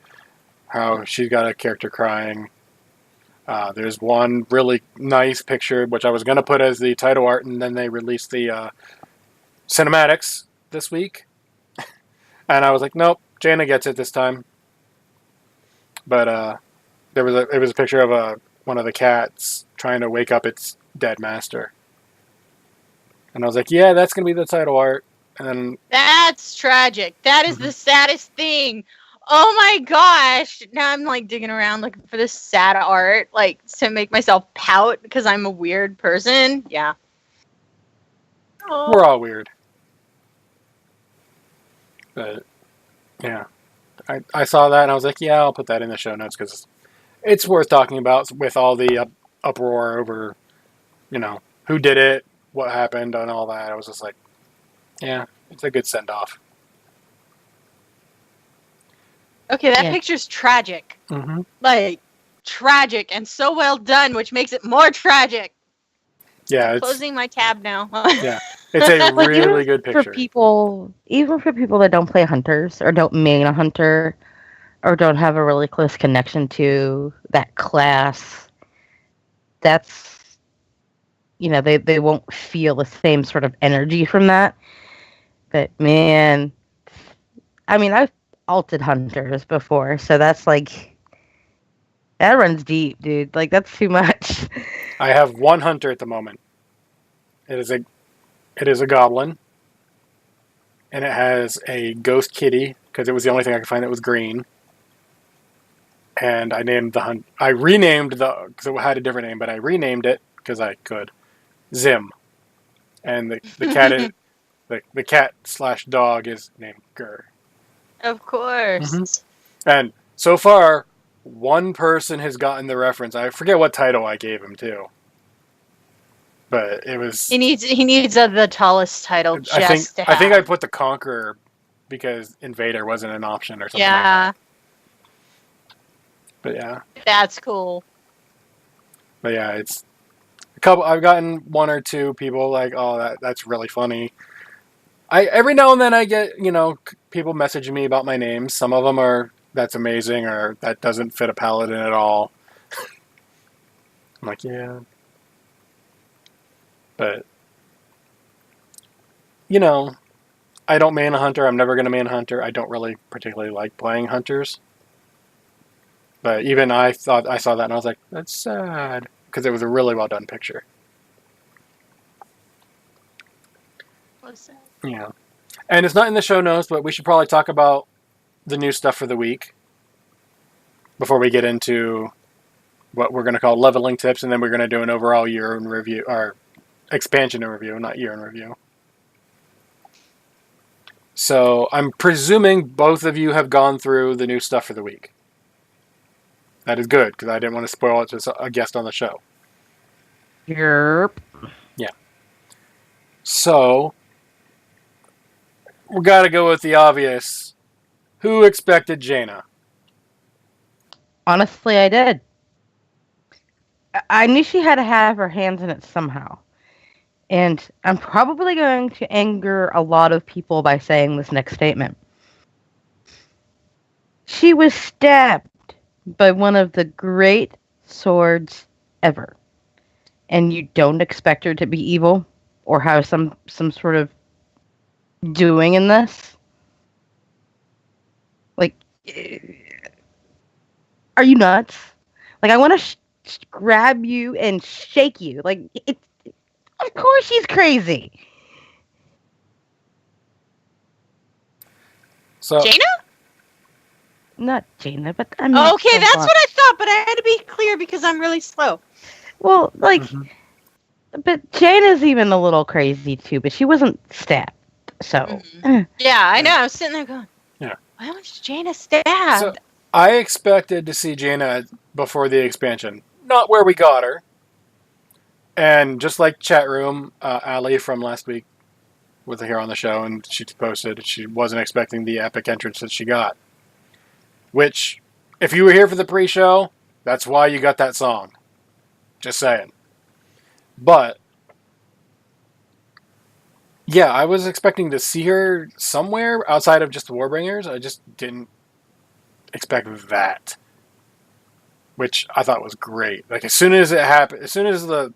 S2: how she's got a character crying. There's one really nice picture, which I was going to put as the title art, and then they released the cinematics this week. And I was like, nope, Jaina gets it this time. But it was a picture of one of the cats trying to wake up its dead master. And I was like, yeah, that's going to be the title art. And then,
S4: that's tragic. That is the saddest thing. Oh my gosh! Now I'm like digging around looking for this sad art, like to make myself pout because I'm a weird person. Yeah. Oh.
S2: We're all weird. But, yeah. I saw that and I was like, yeah, I'll put that in the show notes because it's worth talking about with all the uproar over, who did it, what happened, and all that. I was just like, yeah, it's a good send-off.
S4: Okay, that
S3: Yeah.
S4: picture's tragic.
S2: Mm-hmm.
S4: Like, tragic and so well done, which makes it more tragic.
S2: Yeah, it's
S4: Closing my tab now.
S2: yeah, it's a
S3: Like,
S2: really good
S3: For
S2: picture.
S3: people, even for people that don't play hunters or don't main a hunter or don't have a really close connection to that class, that's, they won't feel the same sort of energy from that. But man, I mean, I've alted hunters before, so that's like, that runs deep, dude. Like, that's too much.
S2: I have one hunter at the moment. It is a goblin, and it has a ghost kitty because it was the only thing I could find that was green. And I named the hunt. I renamed because it had a different name, but I renamed it because I could. Zim, and the cat is the cat / dog is named Gur.
S4: Of course.
S2: Mm-hmm. And so far, one person has gotten the reference. I forget what title I gave him too, but it was.
S4: He needs the tallest title just to have.
S2: I think I put the Conqueror because Invader wasn't an option or something.
S4: Yeah.
S2: Like that. But yeah.
S4: That's cool.
S2: But yeah, it's a couple. I've gotten one or two people like, "Oh, that's really funny." Every now and then I get people messaging me about my names. Some of them are that's amazing or that doesn't fit a paladin at all. I'm like, yeah, but I don't main a hunter. I'm never going to main a hunter. I don't really particularly like playing hunters. But even I saw that and I was like, that's sad. Because it was a really well done picture.
S4: What's that?
S2: Yeah. And it's not in the show notes, but we should probably talk about the new stuff for the week. Before we get into what we're going to call leveling tips. And then we're going to do an overall year in review. Or expansion in review, not year in review. So I'm presuming both of you have gone through the new stuff for the week. That is good, because I didn't want to spoil it to a guest on the show.
S3: Yerp.
S2: Yeah. So, we got to go with the obvious. Who expected Jaina?
S3: Honestly, I did. I knew she had to have her hands in it somehow. And I'm probably going to anger a lot of people by saying this next statement. She was stabbed by one of the great swords ever. And you don't expect her to be evil or have some sort of doing in this? Like, are you nuts? Like, I want to grab you and shake you. Like, of course she's crazy.
S2: So,
S4: Jaina?
S3: Not Jaina, but I mean.
S4: Okay, that's what I thought, but I had to be clear because I'm really slow.
S3: Well, like, but Jaina's even a little crazy too, but she wasn't stabbed. So.
S4: Yeah, I know. I was sitting there going,
S2: yeah.
S4: Why was Jaina stabbed?
S2: So, I expected to see Jaina before the expansion. Not where we got her. And just like chat room, Ali from last week was here on the show, and she posted she wasn't expecting the epic entrance that she got. Which, if you were here for the pre-show, that's why you got that song. Just saying. But, yeah, I was expecting to see her somewhere outside of just Warbringers. I just didn't expect that. Which I thought was great. Like, as soon as it happened, as soon as the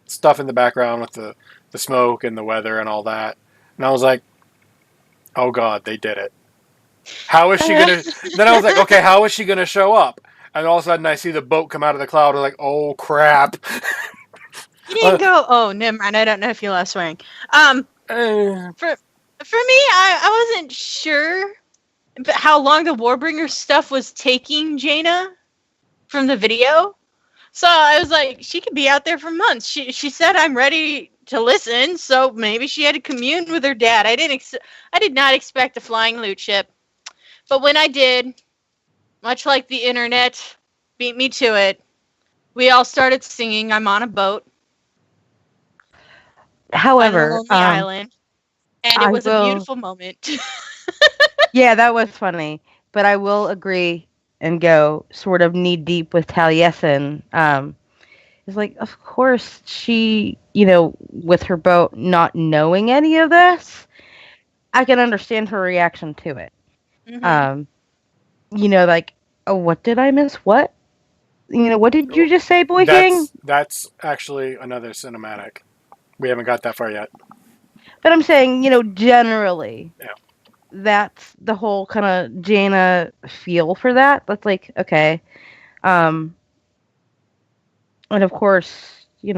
S2: stuff in the background with the smoke and the weather and all that, and I was like, oh god, they did it. How is she gonna... Then I was like, okay, how is she gonna show up? And all of a sudden I see the boat come out of the cloud. I'm like, oh crap.
S4: You didn't go, oh, never mind, I don't know if you lost swing. For me, I wasn't sure how long the Warbringer stuff was taking Jaina from the video. So I was like, she could be out there for months. She said, I'm ready to listen, so maybe she had to commune with her dad. I did not expect a flying loot ship. But when I did, much like the internet beat me to it, we all started singing I'm on a boat.
S3: However,
S4: on a lonely island. And it was a beautiful moment.
S3: Yeah, that was funny. But I will agree and go sort of knee deep with Taliesin. It's like, of course, she, with her boat not knowing any of this, I can understand her reaction to it.
S4: Mm-hmm.
S3: Like, oh, what did I miss? What? What did you just say, Boy King?
S2: That's actually another cinematic. We haven't got that far yet.
S3: But I'm saying, generally.
S2: Yeah.
S3: That's the whole kind of Jaina feel for that. That's like, okay. And of course, you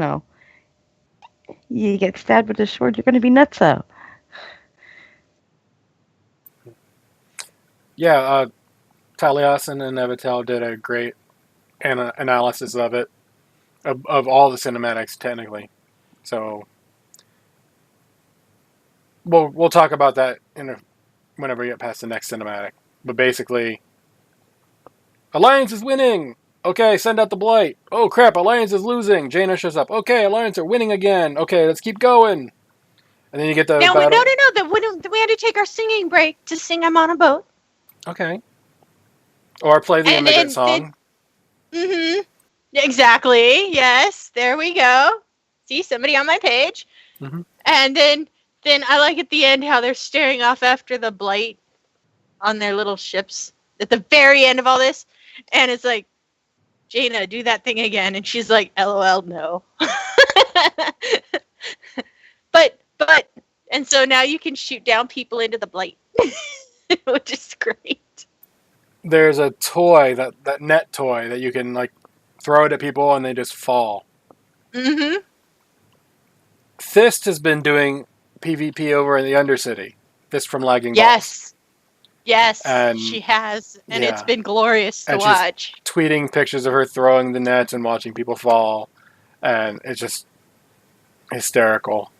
S3: get stabbed with a sword, you're going to be nutso.
S2: Yeah, Taliesin and Nevitel did a great analysis of it, of all the cinematics, technically. So we'll talk about that whenever we get past the next cinematic. But basically, Alliance is winning! Okay, send out the Blight. Oh crap, Alliance is losing. Jaina shows up. Okay, Alliance are winning again. Okay, let's keep going. And then you get the
S4: No,
S2: battle.
S4: We had to take our singing break to sing I'm on a boat.
S2: Okay. Or play the immigrant song.
S4: Mm-hmm. Exactly. Yes. There we go. See, somebody on my page.
S2: Mm-hmm.
S4: And then I like at the end how they're staring off after the Blight on their little ships at the very end of all this. And it's like, Jaina, do that thing again. And she's like, LOL, no. But, and so now you can shoot down people into the Blight, which is great.
S2: There's a toy, that net toy, that you can, like, throw it at people and they just fall.
S4: Mm-hmm.
S2: Fist has been doing PvP over in the Undercity. Fist from Lagging
S4: Yes.
S2: Balls.
S4: Yes,
S2: And
S4: she has. And
S2: yeah.
S4: it's been glorious to
S2: And
S4: watch.
S2: she's tweeting pictures of her throwing the nets and watching people fall. And it's just hysterical.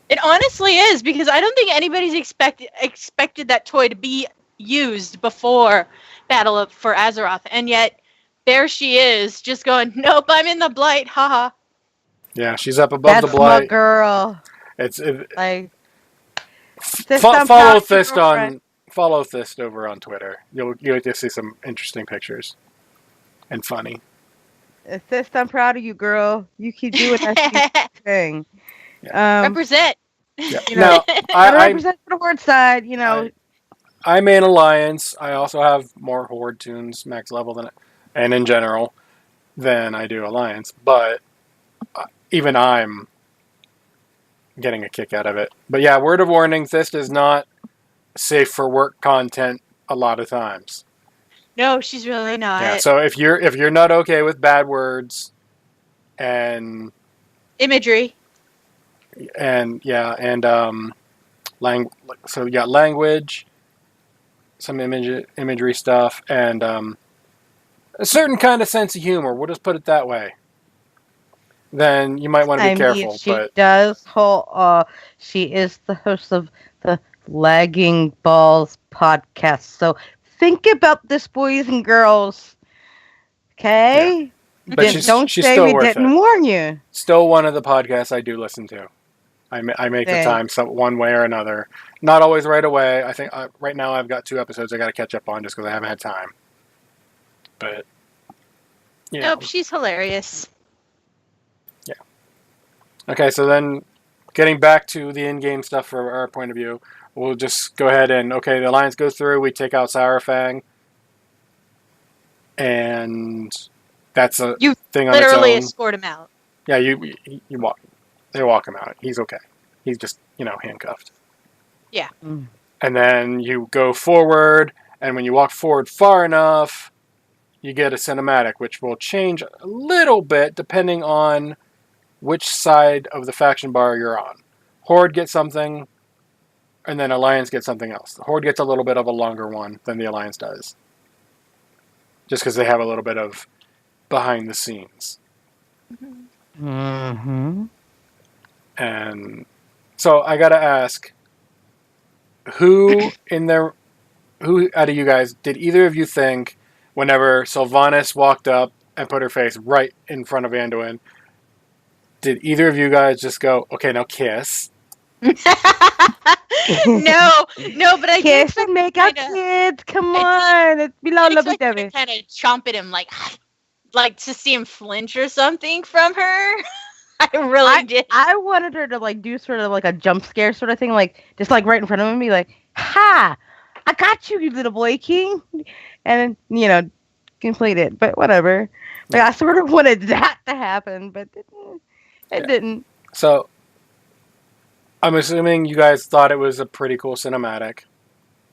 S4: It honestly is, because I don't think anybody's expected that toy to be used before Battle for Azeroth, and yet there she is, just going, nope, I'm in the Blight, haha.
S2: Yeah, she's up above the Blight.
S3: That's my girl.
S2: Follow Fist over on Twitter. You'll get to see some interesting pictures and funny.
S3: Fist, I'm proud of you, girl. You keep doing that thing.
S2: Yeah.
S4: Represent.
S2: Yeah.
S3: Now, I represent for the Horde side.
S2: I'm in Alliance. I also have more Horde tunes max level and in general than I do Alliance. But even I'm getting a kick out of it. But yeah, word of warning: Fist is not safe for work content a lot of times.
S4: No, she's really not.
S2: Yeah. So if you're not okay with bad words and
S4: imagery.
S2: And so you got language, some imagery stuff, and a certain kind of sense of humor. We'll just put it that way. Then you might want to be careful.
S3: She is the host of the Lagging Balls podcast. So think about this, boys and girls. Okay?
S2: Yeah. But
S3: don't say we didn't warn you.
S2: Still one of the podcasts I do listen to. I make the time one way or another. Not always right away. I think right now I've got 2 episodes I got to catch up on just because I haven't had time. But
S4: nope, she's hilarious.
S2: Yeah. Okay, so then getting back to the in-game stuff from our point of view, we'll just go ahead and the Alliance goes through. We take out Saurfang, and that's a thing on its own.
S4: You literally escort him out.
S2: Yeah, you walk. They walk him out. He's okay. He's just, handcuffed.
S4: Yeah.
S3: Mm.
S2: And then you go forward, and when you walk forward far enough, you get a cinematic, which will change a little bit depending on which side of the faction bar you're on. Horde gets something, and then Alliance gets something else. The Horde gets a little bit of a longer one than the Alliance does. Just because they have a little bit of behind the scenes.
S3: Mm-hmm.
S2: And so I gotta ask, who out of you guys, did either of you think whenever Sylvanas walked up and put her face right in front of Anduin, did either of you guys just go, okay, now kiss?
S4: No, but I did
S3: Kiss and make out, kids. Come on. It's below lovey dovey.
S4: kind of chomp at him like to see him flinch or something from her. I really did.
S3: I wanted her to like do sort of like a jump scare sort of thing, like just like right in front of him and be like, ha! I got you, you little boy king. And then, complete it. But whatever. Like I sort of wanted that to happen, but it didn't.
S2: So I'm assuming you guys thought it was a pretty cool cinematic.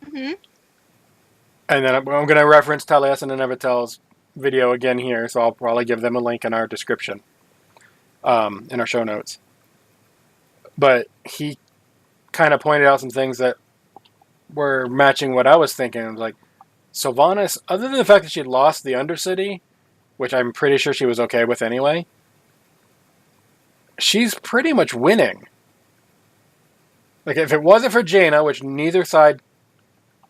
S4: Mm-hmm.
S2: And then I'm going to reference Taliesin and Nevitel's video again here, so I'll probably give them a link in our description, in our show notes. But he kind of pointed out some things that were matching what I was thinking. It was like, Sylvanas, other than the fact that she lost the Undercity, which I'm pretty sure she was okay with anyway, she's pretty much winning. Like, if it wasn't for Jaina, which neither side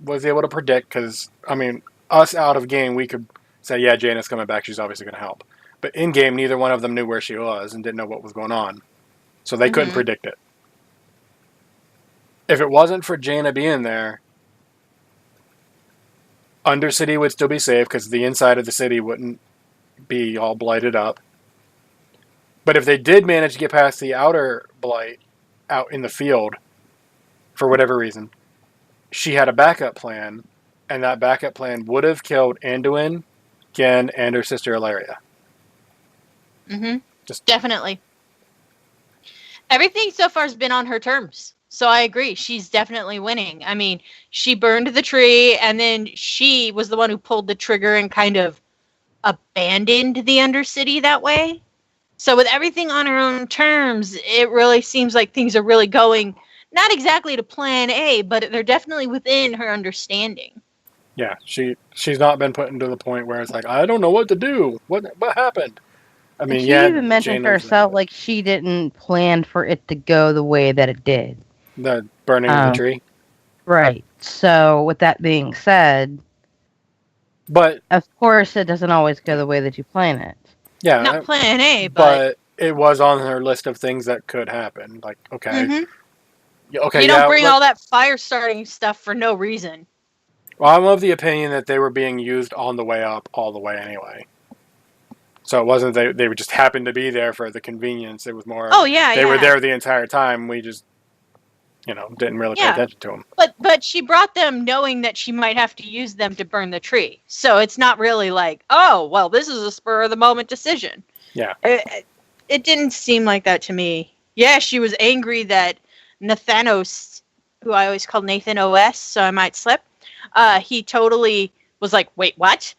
S2: was able to predict, because, I mean, us out of game, we could say, yeah, Jaina's coming back, she's obviously going to help. But in game, neither one of them knew where she was and didn't know what was going on. So they couldn't predict it. If it wasn't for Jaina being there, Undercity would still be safe, because the inside of the city wouldn't be all blighted up. But if they did manage to get past the outer blight out in the field, for whatever reason, she had a backup plan, and that backup plan would have killed Anduin, Gen, and her sister Ilaria.
S4: Mm-hmm. Definitely. Everything so far has been on her terms. So I agree. She's definitely winning. I mean, she burned the tree, and then she was the one who pulled the trigger and kind of abandoned the Undercity that way. So with everything on her own terms, it really seems like things are really going not exactly to plan A, but they're definitely within her understanding.
S2: Yeah, she's not been put into the point where it's like, I don't know what to do. What happened? I mean,
S3: she even mentioned herself like she didn't plan for it to go the way that it did.
S2: The burning of the tree.
S3: Right. So with that being said,
S2: but
S3: of course it doesn't always go the way that you plan it.
S2: Yeah.
S4: Not plan A,
S2: but it was on her list of things that could happen. Like, okay.
S4: Mm-hmm.
S2: Okay,
S4: you don't bring all that fire starting stuff for no reason.
S2: Well, I'm of the opinion that they were being used on the way up all the way anyway. So it wasn't they just happened to be there for the convenience. It was more they were there the entire time. We just didn't really pay attention to them.
S4: But she brought them knowing that she might have to use them to burn the tree. So it's not really like, oh, well, this is a spur of the moment decision.
S2: Yeah.
S4: It didn't seem like that to me. Yeah, she was angry that Nathanos, who I always call Nathan OS, so I might slip, he totally was like, wait, what?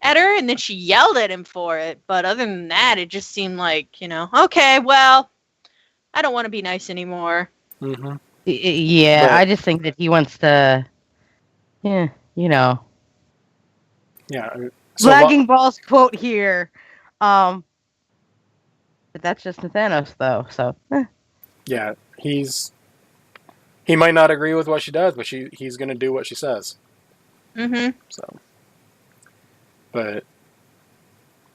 S4: At her, and then she yelled at him for it. But other than that, it just seemed like, okay, well, I don't want to be nice anymore.
S2: Mm-hmm.
S3: Yeah, I just think that he wants to,
S2: Yeah.
S3: Lagging balls quote here. But that's just Nathanos, though, so.
S2: Yeah, he might not agree with what she does, but he's going to do what she says.
S4: Mm-hmm.
S2: So, but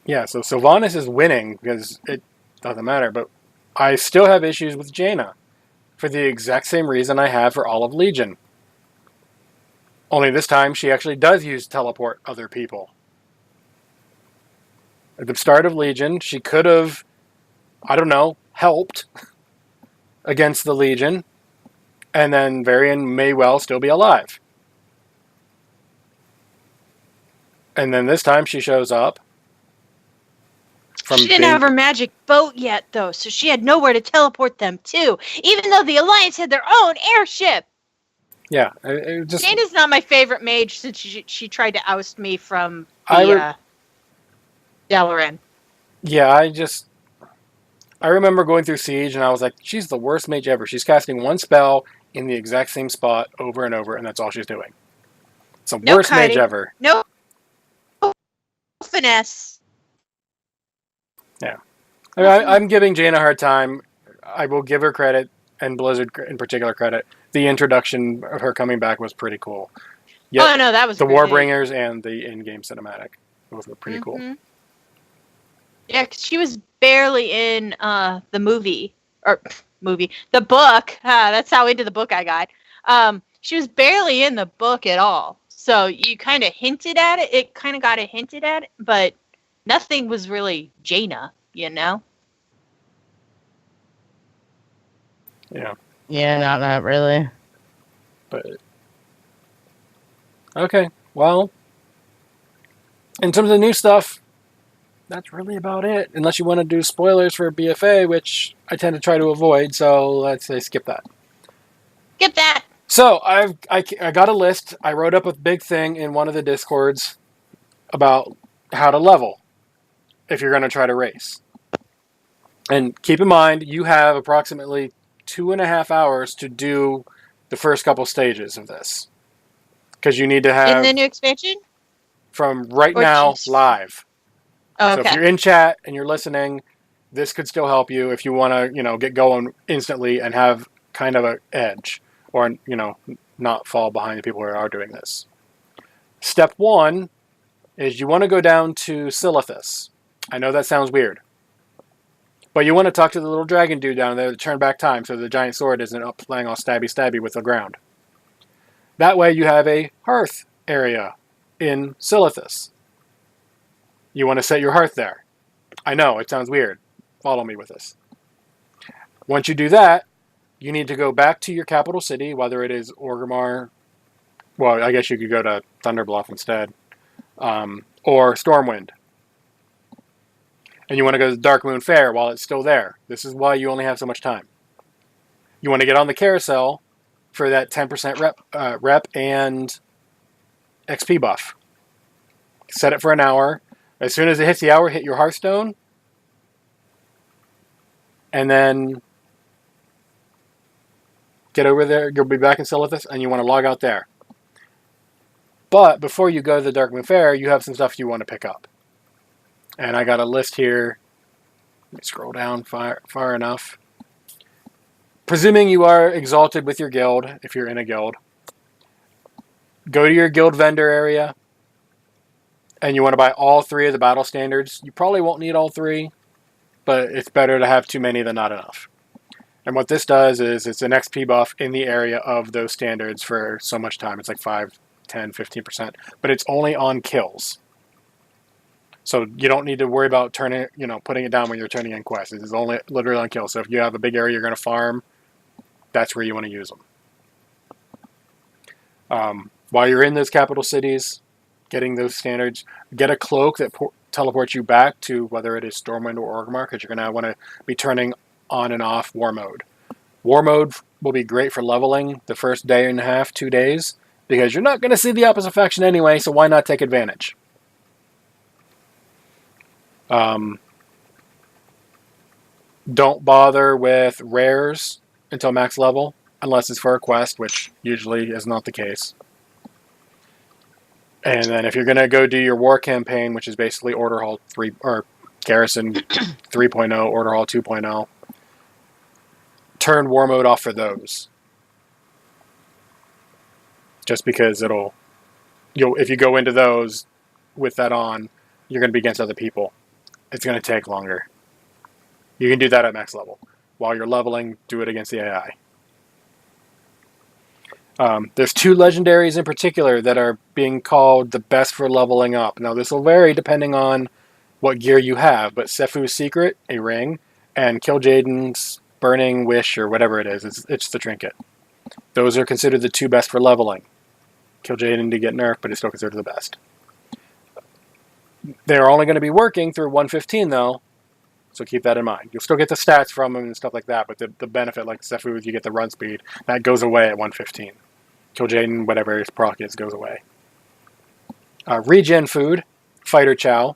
S2: yeah, so Sylvanas is winning because it doesn't matter. But I still have issues with Jaina for the exact same reason I have for all of Legion. Only this time she actually does use teleport other people. At the start of Legion, she could have, I don't know, helped against the Legion, and then Varian may well still be alive. And then this time she shows up.
S4: She didn't have her magic boat yet, though, so she had nowhere to teleport them to, even though the Alliance had their own airship.
S2: Yeah.
S4: Jaina's not my favorite mage since she tried to oust me from the Dalaran.
S2: Yeah, I remember going through Siege and I was like, she's the worst mage ever. She's casting one spell in the exact same spot over and over, and that's all she's doing. It's the
S4: No
S2: worst mage
S4: kiting.
S2: ever.
S4: No finesse.
S2: Yeah. I'm giving Jane a hard time. I will give her credit, and Blizzard in particular credit. The introduction of her coming back was pretty cool. Yet,
S4: Oh no, that was
S2: the
S4: great.
S2: Warbringers and the in-game cinematic both were pretty cool.
S4: Yeah, 'cause she was barely in the book. That's how into the book I got. She was barely in the book at all. So you kind of hinted at it. It kind of got it hinted at, but nothing was really Jaina, you know?
S2: Yeah.
S3: Yeah, not really.
S2: But okay, well, in terms of new stuff, that's really about it. Unless you want to do spoilers for BFA, which I tend to try to avoid, so let's say skip that.
S4: Get that.
S2: So I got a list. I wrote up a big thing in one of the Discords about how to level if you're going to try to race. And keep in mind, you have approximately 2.5 hours to do the first couple stages of this. Because you need to have...
S4: In the new expansion?
S2: From right
S4: Or
S2: now,
S4: just...
S2: live.
S4: Oh,
S2: So
S4: okay.
S2: if you're in chat and you're listening, this could still help you if you want to, get going instantly and have kind of an edge. Or, not fall behind the people who are doing this. Step 1 is you want to go down to Silithus. I know that sounds weird. But you want to talk to the little dragon dude down there to turn back time so the giant sword isn't up playing all stabby with the ground. That way you have a hearth area in Silithus. You want to set your hearth there. I know, it sounds weird. Follow me with this. Once you do that, you need to go back to your capital city, whether it is Orgrimmar. Well, I guess you could go to Thunderbluff instead. Or Stormwind. And you want to go to the Darkmoon Fair while it's still there. This is why you only have so much time. You want to get on the carousel for that 10% rep and XP buff. Set it for an hour. As soon as it hits the hour, hit your Hearthstone. And then get over there. You'll be back in Silithus, and you want to log out there. But before you go to the Darkmoon Fair, you have some stuff you want to pick up. And I got a list here. Let me scroll down far enough. Presuming you are exalted with your guild, if you're in a guild, go to your guild vendor area, and you want to buy all 3 of the battle standards. You probably won't need all 3, but it's better to have too many than not enough. And what this does is it's an XP buff in the area of those standards for so much time. It's like 5, 10, 15%. But it's only on kills. So you don't need to worry about putting it down when you're turning in quests. It's only literally on kills. So if you have a big area you're going to farm, that's where you want to use them. While you're in those capital cities, getting those standards, get a cloak that teleports you back to whether it is Stormwind or Orgrimmar, because you're going to want to be turning on and off War Mode. War Mode will be great for leveling the first day and a half, 2 days, because you're not going to see the opposite faction anyway, so why not take advantage? Don't bother with rares until max level, unless it's for a quest, which usually is not the case. And then if you're going to go do your war campaign, which is basically Order Hall 3 or Garrison 3.0, Order Hall 2.0, turn War Mode off for those. Just because if you go into those with that on, you're going to be against other people. It's going to take longer. You can do that at max level. While you're leveling, do it against the AI. There's 2 legendaries in particular that are being called the best for leveling up. Now, this will vary depending on what gear you have, but Sephu's Secret, a ring, and Kil'jaeden's Burning Wish, or whatever it is, it's the trinket. Those are considered the 2 best for leveling. Kil'jaeden did get nerfed, but it's still considered the best. They're only going to be working through 115, though, so keep that in mind. You'll still get the stats from them and stuff like that, but the benefit, like Sephu, you get the run speed, that goes away at 115. Kil'jaeden, whatever his proc is, goes away. Regen food, Fighter Chow,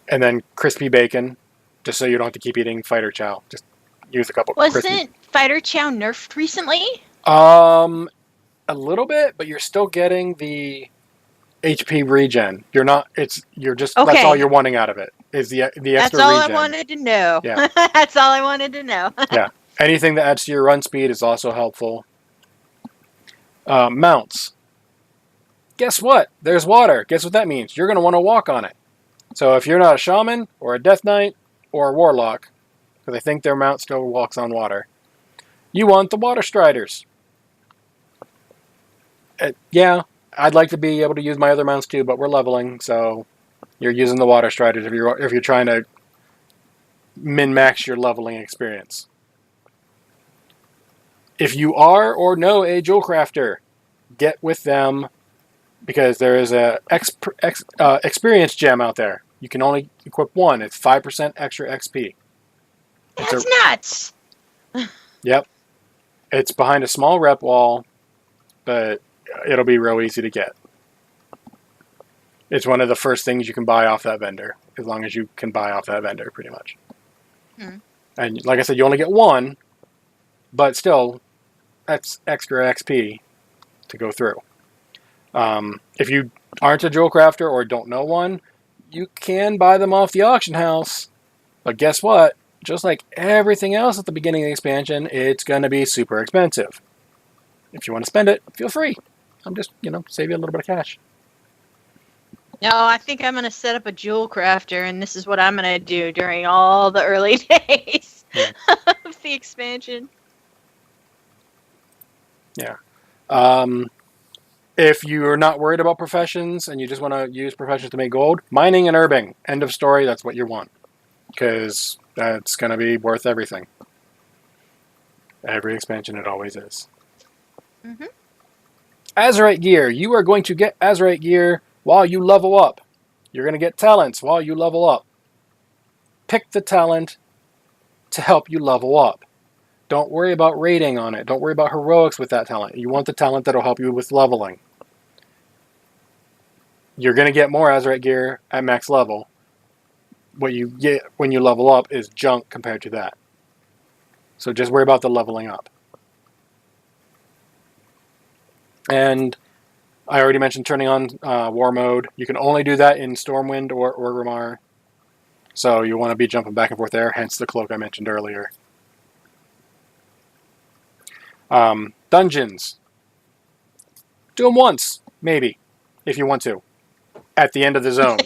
S2: and then crispy bacon, just so you don't have to keep eating Fighter Chow. Just use a couple.
S4: Wasn't Fighter Chow nerfed recently?
S2: A little bit, but you're still getting the HP regen. You're not. You're just.
S4: Okay.
S2: That's all you're wanting out of it. Is the extra regen.
S4: That's all I wanted to know.
S2: Yeah.
S4: That's all I wanted to know.
S2: Yeah. Anything that adds to your run speed is also helpful. Mounts. Guess what? There's water. Guess what that means? You're going to want to walk on it. So if you're not a shaman or a death knight or a warlock, because I think their mount still walks on water, you want the water striders. Yeah, I'd like to be able to use my other mounts too, but we're leveling, so you're using the water striders if you're trying to min-max your leveling experience. If you are or know a jewel crafter, get with them because there is a experience gem out there. You can only equip one. It's 5% extra XP.
S4: That's nuts.
S2: Yep. It's behind a small rep wall, but it'll be real easy to get. It's one of the first things you can buy off that vendor, as long as you can buy off that vendor, pretty much. And like I said, you only get one, but still, that's extra XP to go through. If you aren't a jewel crafter or don't know one, you can buy them off the auction house. But guess what? Just like everything else at the beginning of the expansion, it's going to be super expensive. If you want to spend it, feel free. I'm just, save you a little bit of cash.
S4: No, I think I'm going to set up a jewel crafter, and this is what I'm going to do during all the early days of the expansion.
S2: Yeah. If you're not worried about professions and you just want to use professions to make gold, mining and herbing, end of story, that's what you want. Because that's going to be worth everything. Every expansion, it always is.
S4: Mm-hmm.
S2: Azerite gear. You are going to get Azerite gear while you level up. You're going to get talents while you level up. Pick the talent to help you level up. Don't worry about rating on it. Don't worry about heroics with that talent. You want the talent that will help you with leveling. You're going to get more Azerite gear at max level. What you get when you level up is junk compared to that. So just worry about the leveling up. And I already mentioned turning on war mode. You can only do that in Stormwind or Orgrimmar. So you want to be jumping back and forth there, hence the cloak I mentioned earlier. Dungeons. Do them once, maybe, if you want to. At the end of the zone.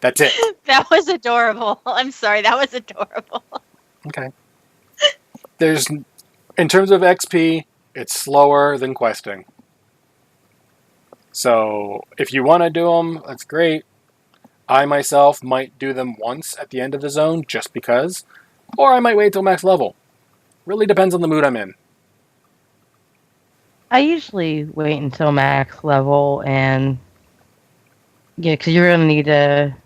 S2: That's it.
S4: That was adorable. I'm sorry, that was adorable.
S2: Okay. In terms of XP, it's slower than questing. So if you want to do them, that's great. I myself might do them once at the end of the zone just because, or I might wait till max level. Really depends on the mood I'm in.
S3: I usually wait until max level, and because you're going to need to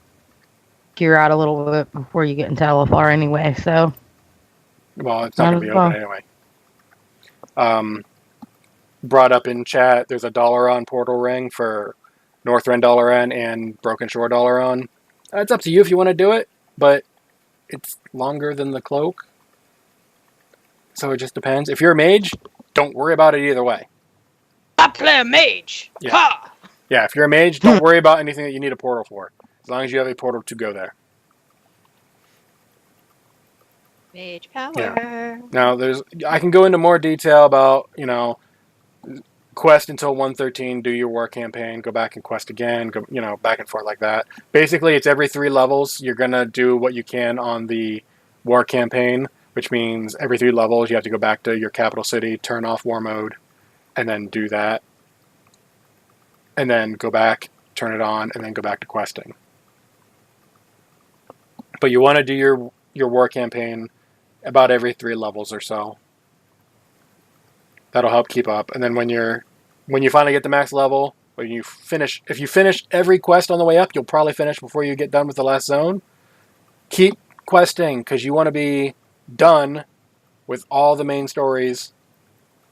S3: gear out a little bit before you get into LFR anyway, so.
S2: Well, it's not going to be open anyway. Brought up in chat, there's a Dalaran portal ring for Northrend Dalaran and Broken Shore Dalaran. It's up to you if you want to do it, but it's longer than the cloak. So it just depends. If you're a mage, don't worry about it either way.
S4: I play a mage!
S2: Yeah.
S4: Ha!
S2: Yeah, if you're a mage, don't worry about anything that you need a portal for. As long as you have a portal to go there.
S4: Mage power.
S2: Yeah. Now, I can go into more detail about, quest until 113, do your war campaign, go back and quest again, go, back and forth like that. Basically, it's every 3 levels. You're going to do what you can on the war campaign, which means every 3 levels you have to go back to your capital city, turn off war mode, and then do that. And then go back, turn it on, and then go back to questing. But you want to do your war campaign about every 3 levels or so. That'll help keep up. And then when you finally get to max level, if you finish every quest on the way up, you'll probably finish before you get done with the last zone. Keep questing, because you want to be done with all the main stories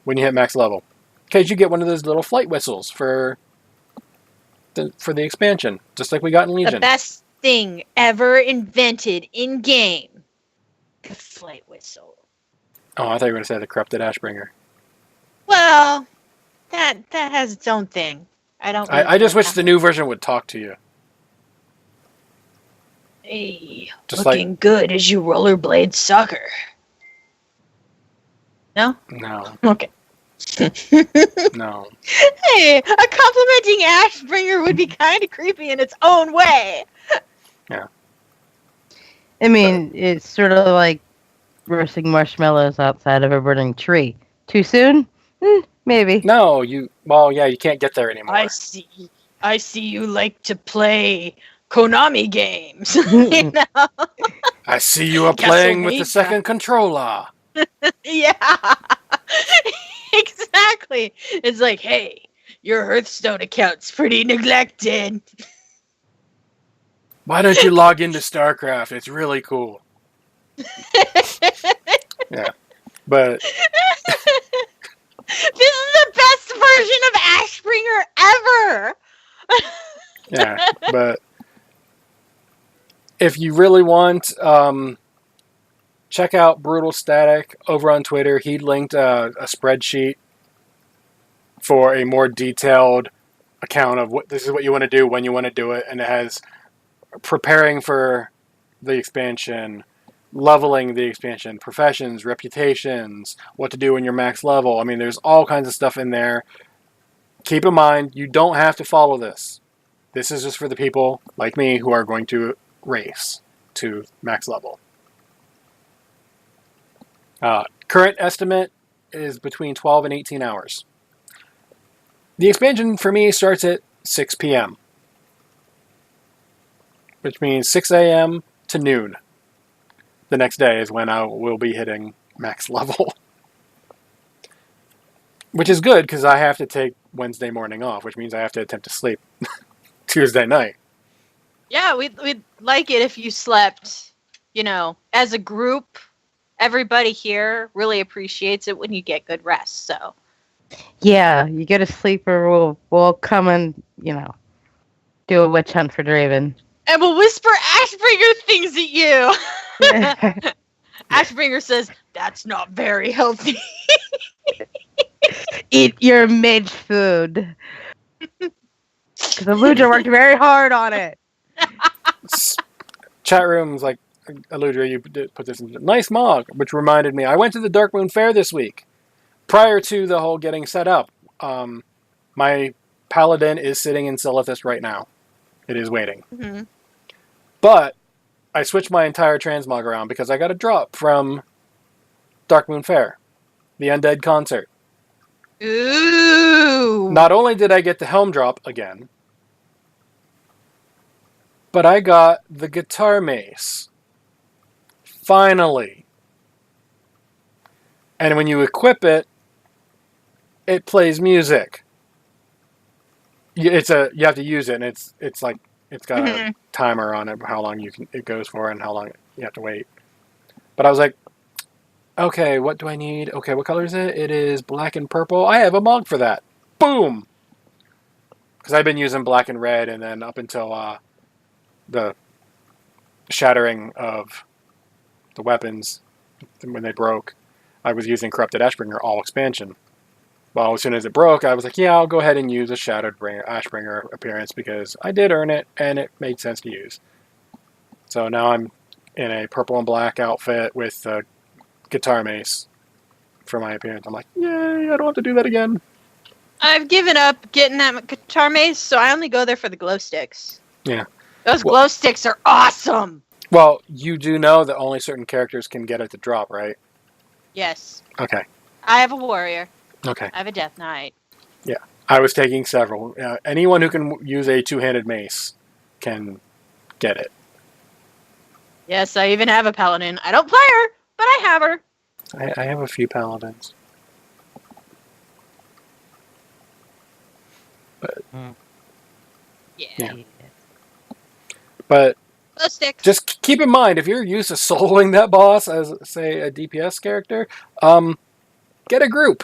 S2: when you hit max level. Because you get one of those little flight whistles for the expansion, just like we got in Legion.
S4: The best thing ever invented in game. the flight whistle.
S2: Oh, I thought you were going to say the corrupted Ashbringer.
S4: Well, that has its own thing.
S2: I just wish the new version would talk to you.
S4: Hey,
S2: just
S4: looking good as you rollerblade soccer. No?
S2: No.
S4: Okay.
S2: No.
S4: Hey, a complimenting Ashbringer would be kind of creepy in its own way.
S2: Yeah.
S3: I mean, it's sort of like roasting marshmallows outside of a burning tree. Too soon? Maybe.
S2: No, you can't get there anymore.
S4: I see you like to play Konami games. You know?
S2: I see you are playing with the second controller.
S4: Yeah. Exactly. It's like, hey, your Hearthstone account's pretty neglected.
S2: Why don't you log into StarCraft? It's really cool. Yeah. But
S4: this is the best version of Ashbringer ever.
S2: yeah, but if you really want, check out Brutal Static over on Twitter. He linked a spreadsheet for a more detailed account of what this is what you want to do when you want to do it, and it has preparing for the expansion, leveling the expansion, professions, reputations, what to do when you're max level. I mean, there's all kinds of stuff in there. Keep in mind, you don't have to follow this. This is just for the people like me who are going to race to max level. Current estimate is between 12 and 18 hours. The expansion for me starts at 6 p.m., which means 6 a.m. to noon. The next day is when I will be hitting max level. Which is good because I have to take Wednesday morning off, which means I have to attempt to sleep Tuesday night.
S4: Yeah, we'd like it if you slept, as a group. Everybody here really appreciates it when you get good rest, so.
S3: Yeah, you get a sleeper, we'll come and, do a witch hunt for Draven.
S4: And we'll whisper Ashbringer things at you. Ashbringer says, that's not very healthy.
S3: Eat your mage food. Because Alludra worked very hard on it.
S2: Chat room's like, Alludra, you put this in. Nice mog, which reminded me, I went to the Dark Moon Fair this week. Prior to the whole getting set up, my paladin is sitting in Silithus right now. It is waiting.
S4: Mm-hmm.
S2: But I switched my entire transmog around because I got a drop from Dark Moon Fair, the Undead concert.
S4: Ooh!
S2: Not only did I get the helm drop again, but I got the guitar mace. Finally. And when you equip it, it plays music. You have to use it, and it's like it's got a timer on it, how long it goes for, and how long you have to wait. But I was like, okay, what do I need? Okay, what color is it? It is black and purple. I have a mug for that. Boom! Because I've been using black and red, and then up until the shattering of the weapons when they broke, I was using Corrupted Ashbringer all expansion. Well, as soon as it broke, I was like, yeah, I'll go ahead and use a Shattered Ashbringer appearance because I did earn it, and it made sense to use. So now I'm in a purple and black outfit with a guitar mace for my appearance. I'm like, yay, I don't have to do that again.
S4: I've given up getting that guitar mace, so I only go there for the glow sticks.
S2: Yeah.
S4: Those glow sticks are awesome!
S2: Well, you do know that only certain characters can get it to drop, right?
S4: Yes.
S2: Okay.
S4: I have a warrior.
S2: Okay.
S4: I have a death knight.
S2: Yeah. I was taking several. Anyone who can use a two-handed mace can get it.
S4: Yes, I even have a paladin. I don't play her, but I have her.
S2: I have a few paladins. But yeah. But
S4: glow sticks.
S2: Just keep in mind, if you're used to soloing that boss as, say, a DPS character, get a group.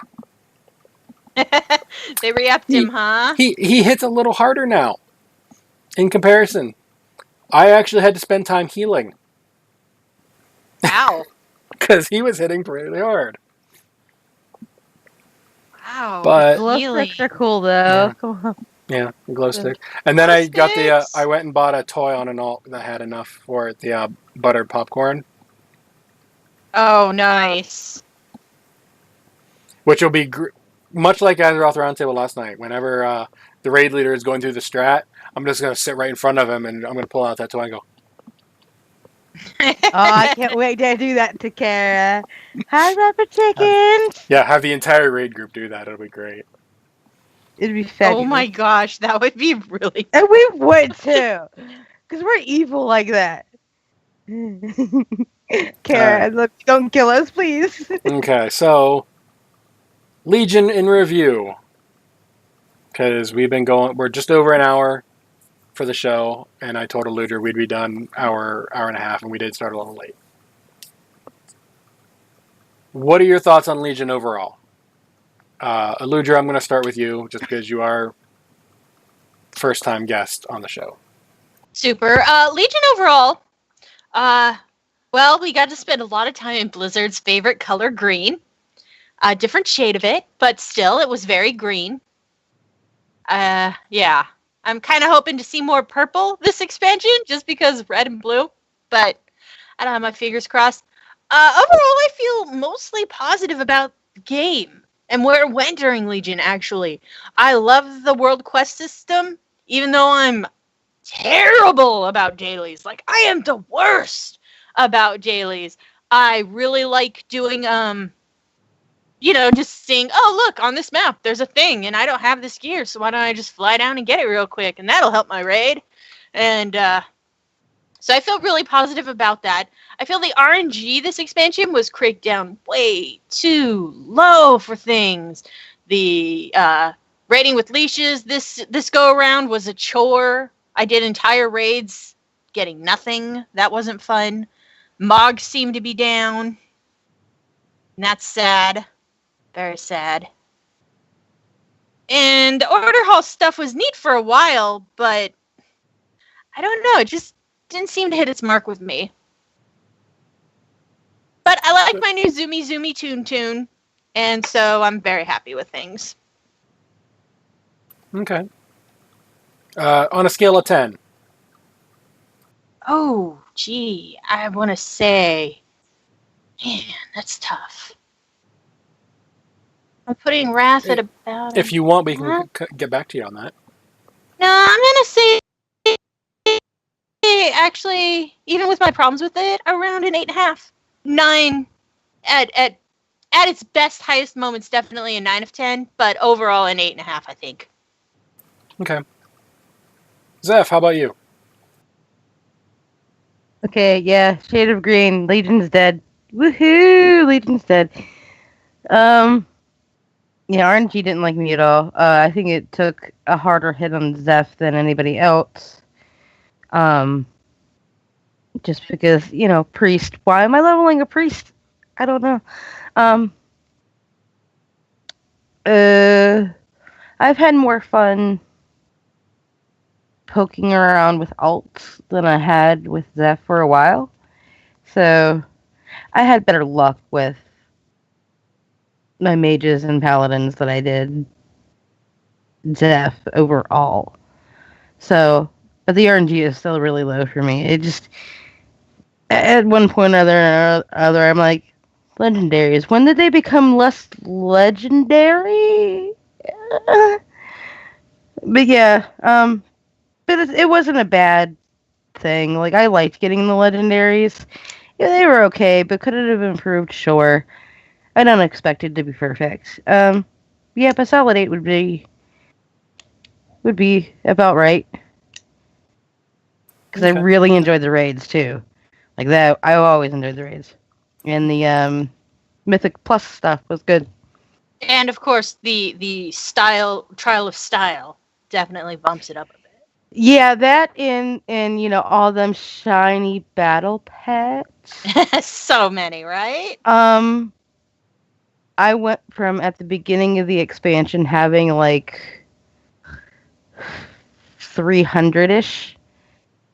S4: They re-upped him, huh?
S2: He hits a little harder now. In comparison, I actually had to spend time healing.
S4: Ow.
S2: because he was hitting pretty hard.
S4: Wow.
S2: But
S3: Glow
S4: really?
S3: sticks are cool though.
S2: Yeah.
S3: Come on.
S2: yeah, the glow stick. And then
S4: Glow
S2: I got the
S4: sticks?
S2: I went and bought a toy on an alt that had enough for it, the buttered popcorn,
S4: Oh, nice.
S2: which will be much like Azeroth Roundtable last night. Whenever the raid leader is going through the strat, I'm just going to sit right in front of him and I'm going to pull out that toy and go,
S3: Oh, I can't wait to do that to Kara. Hi, Rubber Chickens.
S2: yeah, have the entire raid group do that. It'll be great.
S3: It'd be fabulous.
S4: Oh my gosh, that would be really.
S3: And we would too, because we're evil like that. Kara, look, don't kill us, please.
S2: Okay, so Legion in review. Because we're just over an hour for the show, and I told Alludra we'd be done hour and a half, and we did start a little late. What are your thoughts on Legion overall? Alludra, I'm going to start with you, just because you are first-time guest on the show.
S4: Super. Legion overall. Well, we got to spend a lot of time in Blizzard's favorite color, green. A different shade of it, but still, it was very green. Yeah. I'm kind of hoping to see more purple this expansion, just because red and blue. But I don't have my fingers crossed. Overall, I feel mostly positive about the game and where it went during Legion, actually. I love the world quest system, even though I'm terrible about dailies. Like, I am the worst about dailies. I really like doing, just seeing, oh, look, on this map, there's a thing, and I don't have this gear, so why don't I just fly down and get it real quick, and that'll help my raid. And, so I feel really positive about that. I feel the RNG this expansion was cranked down way too low for things. The, raiding with leashes this go-around was a chore. I did entire raids getting nothing. That wasn't fun. Mogs seemed to be down. And that's sad. Very sad. And the Order Hall stuff was neat for a while, but I don't know. It just didn't seem to hit its mark with me. But I like my new Zoomy Toon, and so I'm very happy with things.
S2: Okay. On a scale of 10.
S4: Oh, gee, I want to say, man, that's tough. I'm putting Wrath at about.
S2: If you want, we can get back to you on that.
S4: No, I'm gonna say, actually, even with my problems with it, around an 8.5, 9. At its best, highest moments, definitely a 9 of 10, but overall an 8.5, I think.
S2: Okay. Zeph, how about you?
S3: Okay, yeah, shade of green. Legion's dead. Woohoo! Legion's dead. Yeah, RNG didn't like me at all. I think it took a harder hit on Zeph than anybody else. Just because, priest. Why am I leveling a priest? I don't know. I've had more fun poking around with alts than I had with Zeph for a while. So, I had better luck with my mages and paladins than I did Zeph overall. So, but the RNG is still really low for me. It just, at one point or other, I'm like, legendaries. When did they become less legendary? But yeah, but it wasn't a bad thing. Like, I liked getting the legendaries. Yeah, they were okay, but could it have improved? Sure. I don't expect it to be perfect. Yeah, but solid 8 would be about right. Because
S2: Okay.
S3: I really enjoyed the raids too. Like that, I always enjoyed the raids. And the Mythic Plus stuff was good.
S4: And of course, the trial of style definitely bumps it up a bit.
S3: Yeah, that and all them shiny battle pets.
S4: So many, right?
S3: I went from at the beginning of the expansion having like 300-ish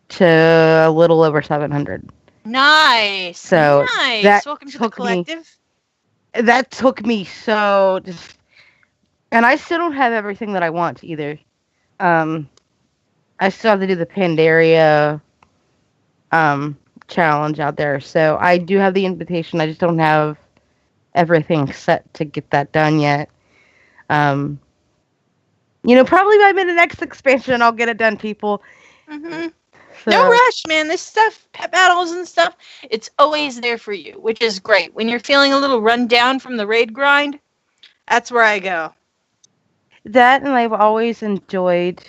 S3: to a little over 700.
S4: Nice.
S3: So
S4: nice.
S3: that
S4: Welcome to the
S3: took me-
S4: collective.
S3: That took me so just, and I still don't have everything that I want either. I still have to do the Pandaria challenge out there. So I do have the invitation. I just don't have everything set to get that done yet. Probably by the next expansion I'll get it done, people.
S4: hmm
S3: So,
S4: No rush, man. This stuff, pet battles and stuff, it's always there for you, which is great. When you're feeling a little run down from the raid grind, that's where I go.
S3: that, and I've always enjoyed,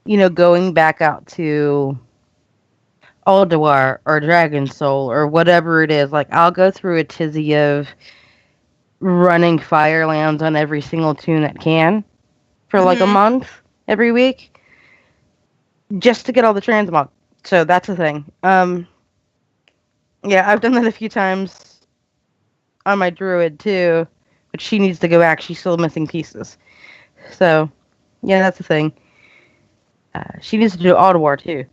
S3: going back out to Alludra or Dragon Soul or whatever it is. Like, I'll go through a tizzy of running Firelands on every single tune that can for like a
S4: Mhm.
S3: month every week just to get all the transmog. So that's the thing. Yeah, I've done that a few times on my druid too, but she needs to go back. She's still missing pieces. So, yeah, that's the thing. She needs to do Alludra too.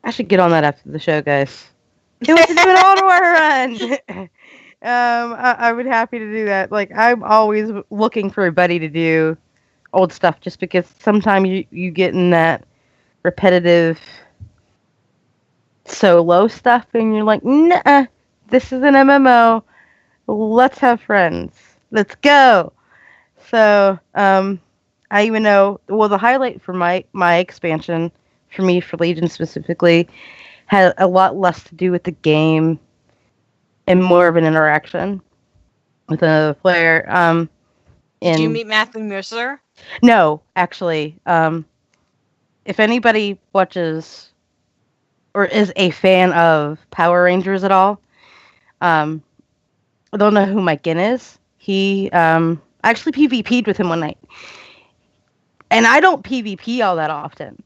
S3: I should get on that after the show, guys. Who wants to do an Alludra run? I would happy to do that. Like, I'm always looking for a buddy to do old stuff, just because sometimes you get in that repetitive solo stuff, and you're like, nah, this is an MMO. Let's have friends. Let's go. So, I even know, well, the highlight for my expansion, for me, for Legion specifically, had a lot less to do with the game and more of an interaction with another player.
S4: Did you meet Matthew Mercer?
S3: No, actually. If anybody watches or is a fan of Power Rangers at all, I don't know who Mike Ginn is. He actually PvP'd with him one night. And I don't PvP all that often.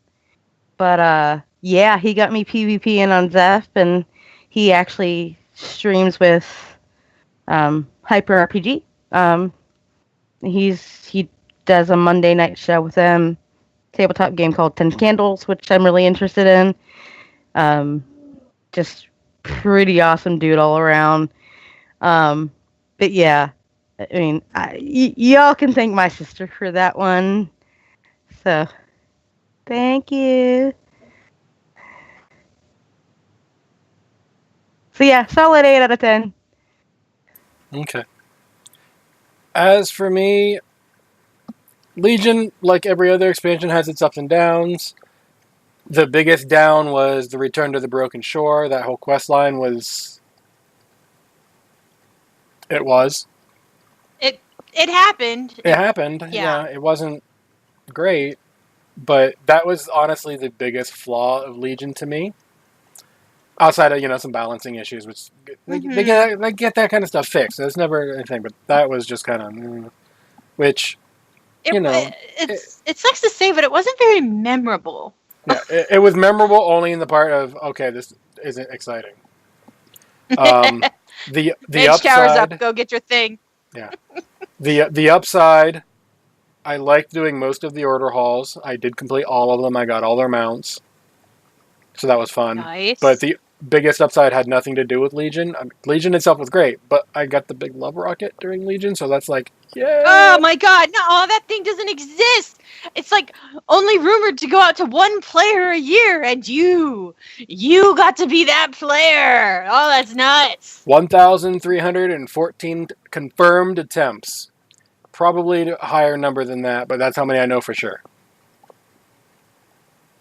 S3: But yeah, he got me PvPing on Zeph, and he actually streams with Hyper RPG. He does a Monday night show with them, tabletop game called 10 Candles, which I'm really interested in. Just pretty awesome dude all around. But yeah, I mean, y'all can thank my sister for that one. So, thank you. So yeah, solid 8 out of 10.
S2: Okay. As for me, Legion, like every other expansion, has its ups and downs. The biggest down was the Return to the Broken Shore. That whole quest line was... It was.
S4: It happened.
S2: It happened.
S4: Yeah.
S2: It wasn't great, but that was honestly the biggest flaw of Legion to me. Outside of, some balancing issues, which they get that kind of stuff fixed. There's never anything, but that was just kind of... Which,
S4: it sucks to say, but it wasn't very memorable.
S2: Yeah, it was memorable only in the part of, okay, this isn't exciting. The
S4: Mage
S2: upside,
S4: tower's up. Go get your thing.
S2: Yeah. The upside, I liked doing most of the order halls. I did complete all of them. I got all their mounts. So that was fun.
S4: Nice.
S2: But the biggest upside had nothing to do with Legion. Legion itself was great, but I got the big love rocket during Legion, so that's like, yeah.
S4: Oh my god, no, that thing doesn't exist. It's like only rumored to go out to one player a year, and you got to be that player. Oh, that's nuts.
S2: 1,314 confirmed attempts. Probably a higher number than that, but that's how many I know for sure.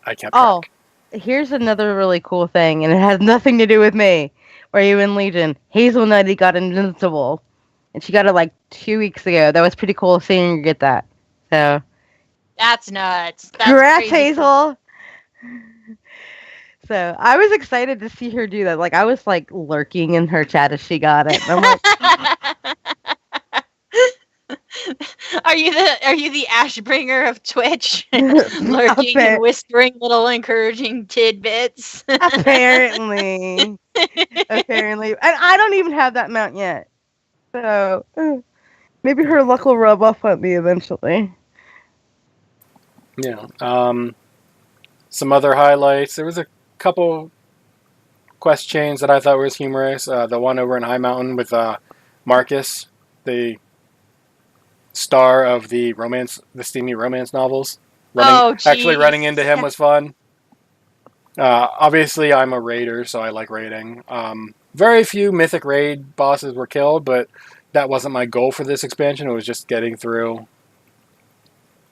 S2: I kept track.
S3: Oh, here's another really cool thing, and it has nothing to do with me. Or you in Legion? Hazelnutty got invincible, and she got it like 2 weeks ago. That was pretty cool seeing her get that. So
S4: that's nuts. That's
S3: congrats,
S4: crazy.
S3: Hazel. So I was excited to see her do that. Like, I was like lurking in her chat as she got it. And I'm like,
S4: Are you the Ashbringer of Twitch? Lurking and whispering little encouraging tidbits.
S3: Apparently. Apparently. And I don't even have that mount yet. So maybe her luck will rub off on me eventually.
S2: Yeah. Some other highlights. There was a couple quest chains that I thought was humorous. The one over in High Mountain with Marcus, the star of the steamy romance novels. Actually running into him was fun. Obviously, I'm a raider, so I like raiding. Very few mythic raid bosses were killed, but that wasn't my goal for this expansion. It was just getting through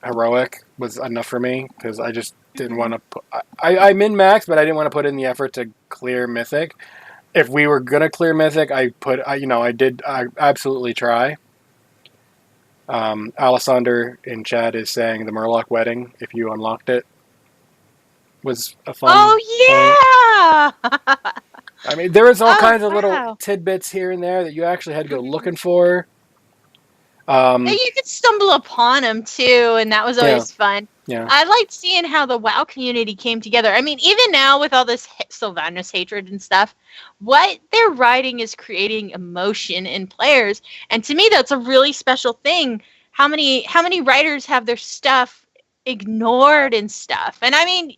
S2: heroic was enough for me, because I just didn't want to put... I min-maxed, but I didn't want to put in the effort to clear mythic. If we were going to clear mythic, I absolutely try. Alessander in chat is saying the Murloc wedding, if you unlocked it, was a fun
S4: yeah!
S2: I mean, there was all kinds of little tidbits here and there that you actually had to go looking for.
S4: And you could stumble upon them too, and that was always fun.
S2: Yeah.
S4: I liked seeing how the WoW community came together. I mean, even now with all this Sylvanas hatred and stuff, what they're writing is creating emotion in players, and to me, that's a really special thing. How many writers have their stuff ignored and stuff? And I mean,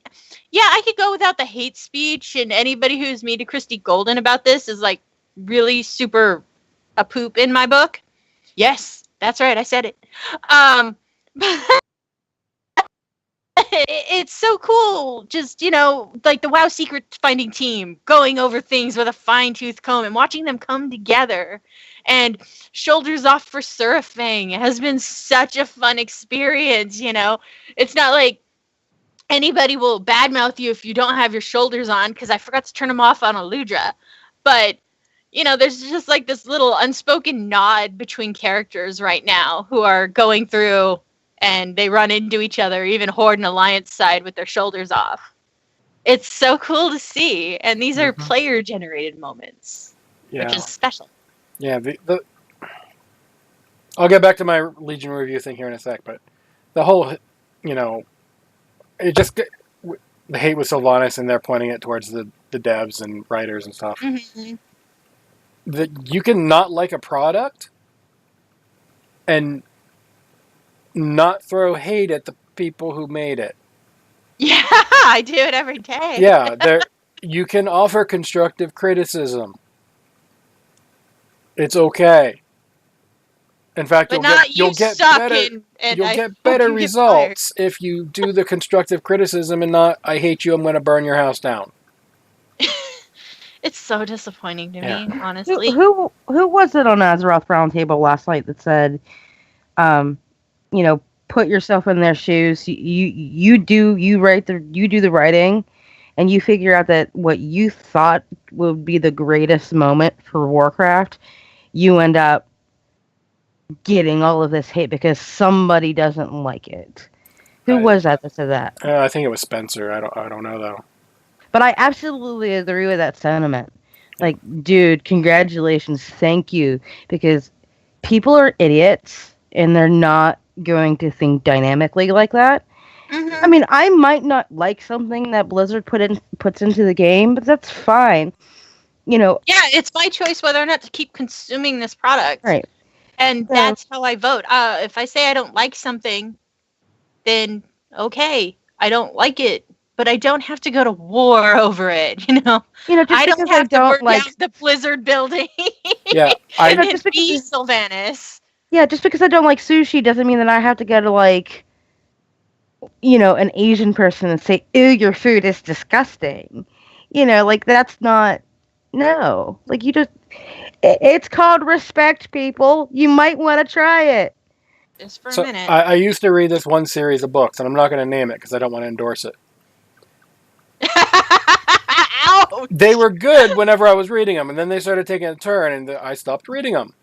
S4: yeah, I could go without the hate speech, and anybody who's me to Christy Golden about this is like really super a poop in my book. Yes, that's right, I said it. It's so cool, just, like the WoW secret finding team going over things with a fine-tooth comb and watching them come together. And shoulders off for Surafang has been such a fun experience, It's not like anybody will badmouth you if you don't have your shoulders on, because I forgot to turn them off on Alludra. But, there's just like this little unspoken nod between characters right now who are going through and they run into each other, even Horde and Alliance side with their shoulders off. It's so cool to see, and these are player-generated moments, which is special.
S2: Yeah, I'll get back to my Legion review thing here in a sec, but the whole, it just... The hate with Sylvanas, and they're pointing it towards the devs and writers and stuff.
S4: Mm-hmm.
S2: That you can not like a product and not throw hate at the people who made it.
S4: Yeah, I do it every day.
S2: Yeah, you can offer constructive criticism. It's okay. In fact, you'll get better results if you do the constructive criticism and not, I hate you, I'm going to burn your house down.
S4: It's so disappointing to me, honestly.
S3: Who was it on Azeroth Roundtable last night that said, put yourself in their shoes. You do the writing, and you figure out that what you thought would be the greatest moment for Warcraft, you end up getting all of this hate because somebody doesn't like it. Who was that said that?
S2: I think it was Spencer. I don't know though.
S3: But I absolutely agree with that sentiment. Like, dude, congratulations, thank you, because people are idiots and they're not going to think dynamically like that.
S4: Mm-hmm.
S3: I mean, I might not like something that Blizzard puts into the game, but that's fine.
S4: Yeah, it's my choice whether or not to keep consuming this product.
S3: Right.
S4: And that's how I vote. If I say I don't like something, then okay, I don't like it, but I don't have to go to war over it.
S3: Just
S4: I don't have to burn down the Blizzard building.
S2: Yeah,
S4: just be Sylvanas.
S3: Yeah, just because I don't like sushi doesn't mean that I have to go to an Asian person and say, "Ew, your food is disgusting." That's not. No, it's called respect, people. You might want to try it.
S4: Just for a minute.
S2: I used to read this one series of books, and I'm not going to name it because I don't want to endorse it.
S4: Ouch!
S2: They were good whenever I was reading them, and then they started taking a turn, and I stopped reading them.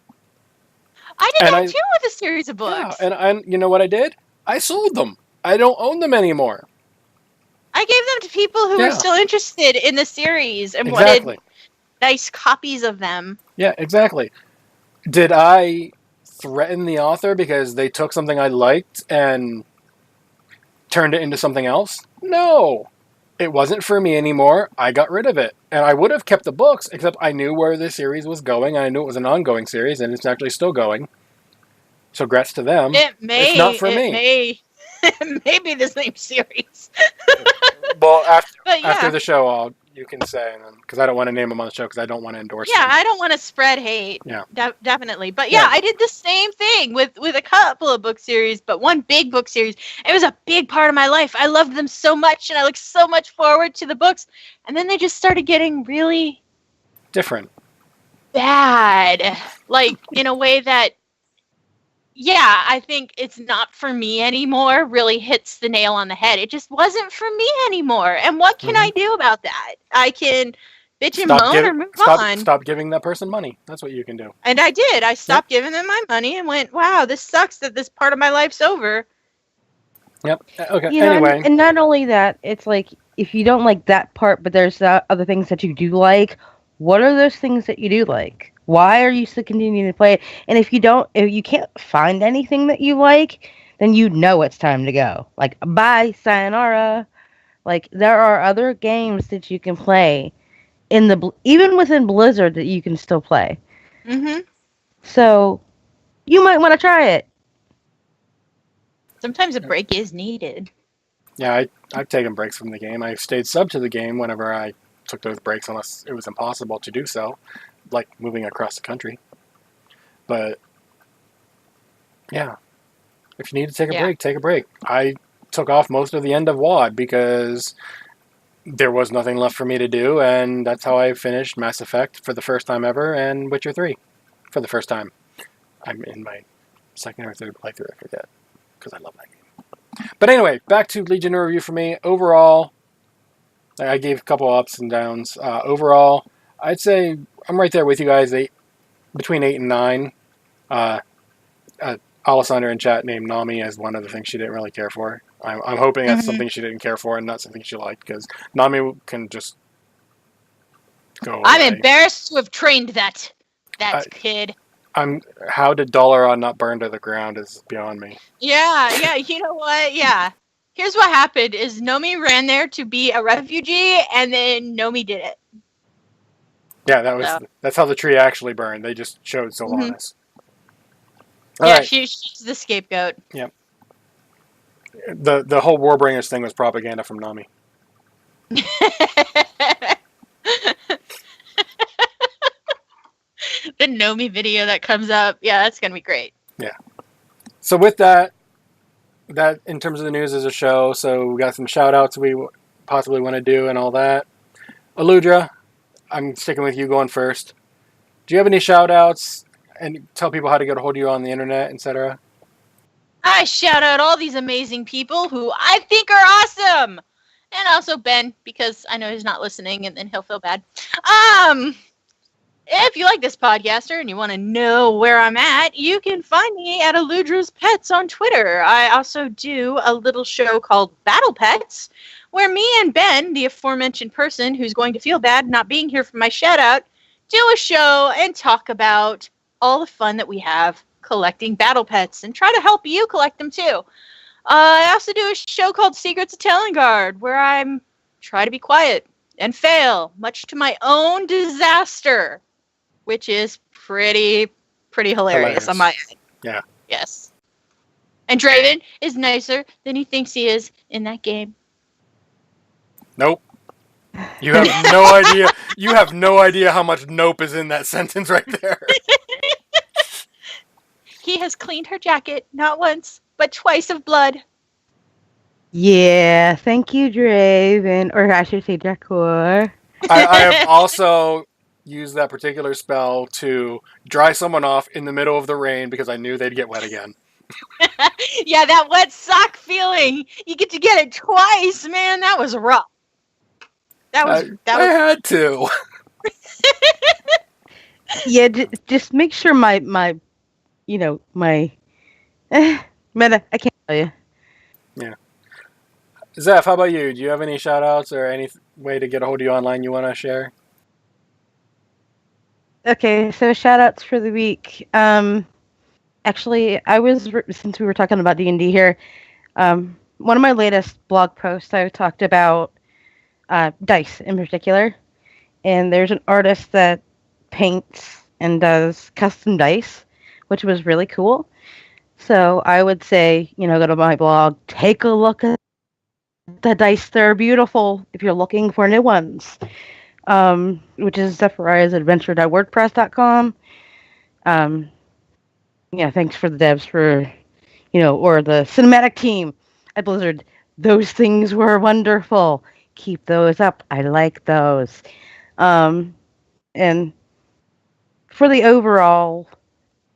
S4: I did that too with a series of books.
S2: Yeah, and you know what I did? I sold them. I don't own them anymore.
S4: I gave them to people who were still interested in the series and
S2: wanted
S4: nice copies of them.
S2: Yeah, exactly. Did I threaten the author because they took something I liked and turned it into something else? No. It wasn't for me anymore. I got rid of it. And I would have kept the books, except I knew where the series was going. I knew it was an ongoing series, and it's actually still going. So congrats to them.
S4: It's not for
S2: me.
S4: It may be the same series.
S2: Well,
S4: But yeah.
S2: after the show, you can say, because I don't want to name them on the show because I don't want to endorse them.
S4: Yeah, I don't want to spread hate.
S2: Yeah.
S4: Definitely. But yeah, I did the same thing with a couple of book series, but one big book series. It was a big part of my life. I loved them so much, and I looked so much forward to the books. And then they just started getting really
S2: different,
S4: bad, like in a way that, yeah, I think it's not for me anymore. Really hits the nail on the head. It just wasn't for me anymore. And what can I do about that? I can bitch and moan or move on.
S2: Stop giving that person money. That's what you can do.
S4: And I did. I stopped giving them my money and went, wow, this sucks that this part of my life's over.
S2: Yep. Okay.
S3: You know,
S2: anyway.
S3: And not only that, it's like, if you don't like that part, but there's other things that you do like, what are those things that you do like? Why are you still continuing to play it? And if you can't find anything that you like, then you know it's time to go. Like, bye, sayonara. Like, there are other games that you can play even within Blizzard that you can still play.
S4: Mm-hmm.
S3: So, you might want to try it.
S4: Sometimes a break is needed.
S2: Yeah, I've taken breaks from the game. I stayed sub to the game whenever I took those breaks, unless it was impossible to do so, like moving across the country. But yeah, if you need to take a break, take a break. I took off most of the end of WoD because there was nothing left for me to do, and that's how I finished Mass Effect for the first time ever, and Witcher 3 for the first time. I'm in my second or third playthrough, I forget, because I love that game. But anyway, back to Legion review for me. Overall, I gave a couple ups and downs. Overall, I'd say I'm right there with you guys, between 8 and 9. Alessandra in chat named Nami as one of the things she didn't really care for. I'm hoping that's something she didn't care for and not something she liked, because Nami can just go away.
S4: I'm embarrassed to have trained that kid.
S2: How did Dalaran not burn to the ground is beyond me.
S4: Yeah, you know what? Yeah. Here's what happened is Nomi ran there to be a refugee, and then Nomi did it.
S2: Yeah, that's how the tree actually burned. They just showed Solanas.
S4: Yeah, right. She's the scapegoat.
S2: Yep. The whole Warbringers thing was propaganda from Nami.
S4: The Nomi video that comes up, yeah, that's gonna be great.
S2: Yeah. So with that in terms of the news is a show. So we got some shout outs we possibly want to do and all that. Alludra, I'm sticking with you going first. Do you have any shout outs and tell people how to get a hold of you on the internet, etc.?
S4: I shout out all these amazing people who I think are awesome. And also Ben, because I know he's not listening and then he'll feel bad. If you like this podcaster and you want to know where I'm at, you can find me at Alludra's Pets on Twitter. I also do a little show called BattlePets, where me and Ben, the aforementioned person who's going to feel bad not being here for my shout out, do a show and talk about all the fun that we have collecting battle pets and try to help you collect them too. I also do a show called Secrets of Telengard, where I'm try to be quiet and fail, much to my own disaster, which is pretty hilarious on my end.
S2: Yeah.
S4: Yes. And Draven is nicer than he thinks he is in that game.
S2: Nope. You have no idea. You have no idea how much nope is in that sentence right there.
S4: He has cleaned her jacket, not once, but twice of blood.
S3: Yeah, thank you, Draven. Or I should say Dracor.
S2: I have also used that particular spell to dry someone off in the middle of the rain because I knew they'd get wet again.
S4: Yeah, that wet sock feeling. You get to get it twice, man. That was rough. I
S2: had to.
S3: Yeah, just make sure my meta, I can't tell you.
S2: Yeah. Zeph, how about you? Do you have any shout outs or any way to get a hold of you online you want to share?
S3: Okay, so shout outs for the week. Actually, since we were talking about D&D here, one of my latest blog posts, I talked about dice in particular. And there's an artist that paints and does custom dice, which was really cool. So I would say, go to my blog, take a look at the dice there are beautiful if you're looking for new ones. Which is zephyriesadventure.wordpress.com. Yeah, thanks for the devs for, or the cinematic team at Blizzard. Those things were wonderful. Keep those up. I like those. And for the overall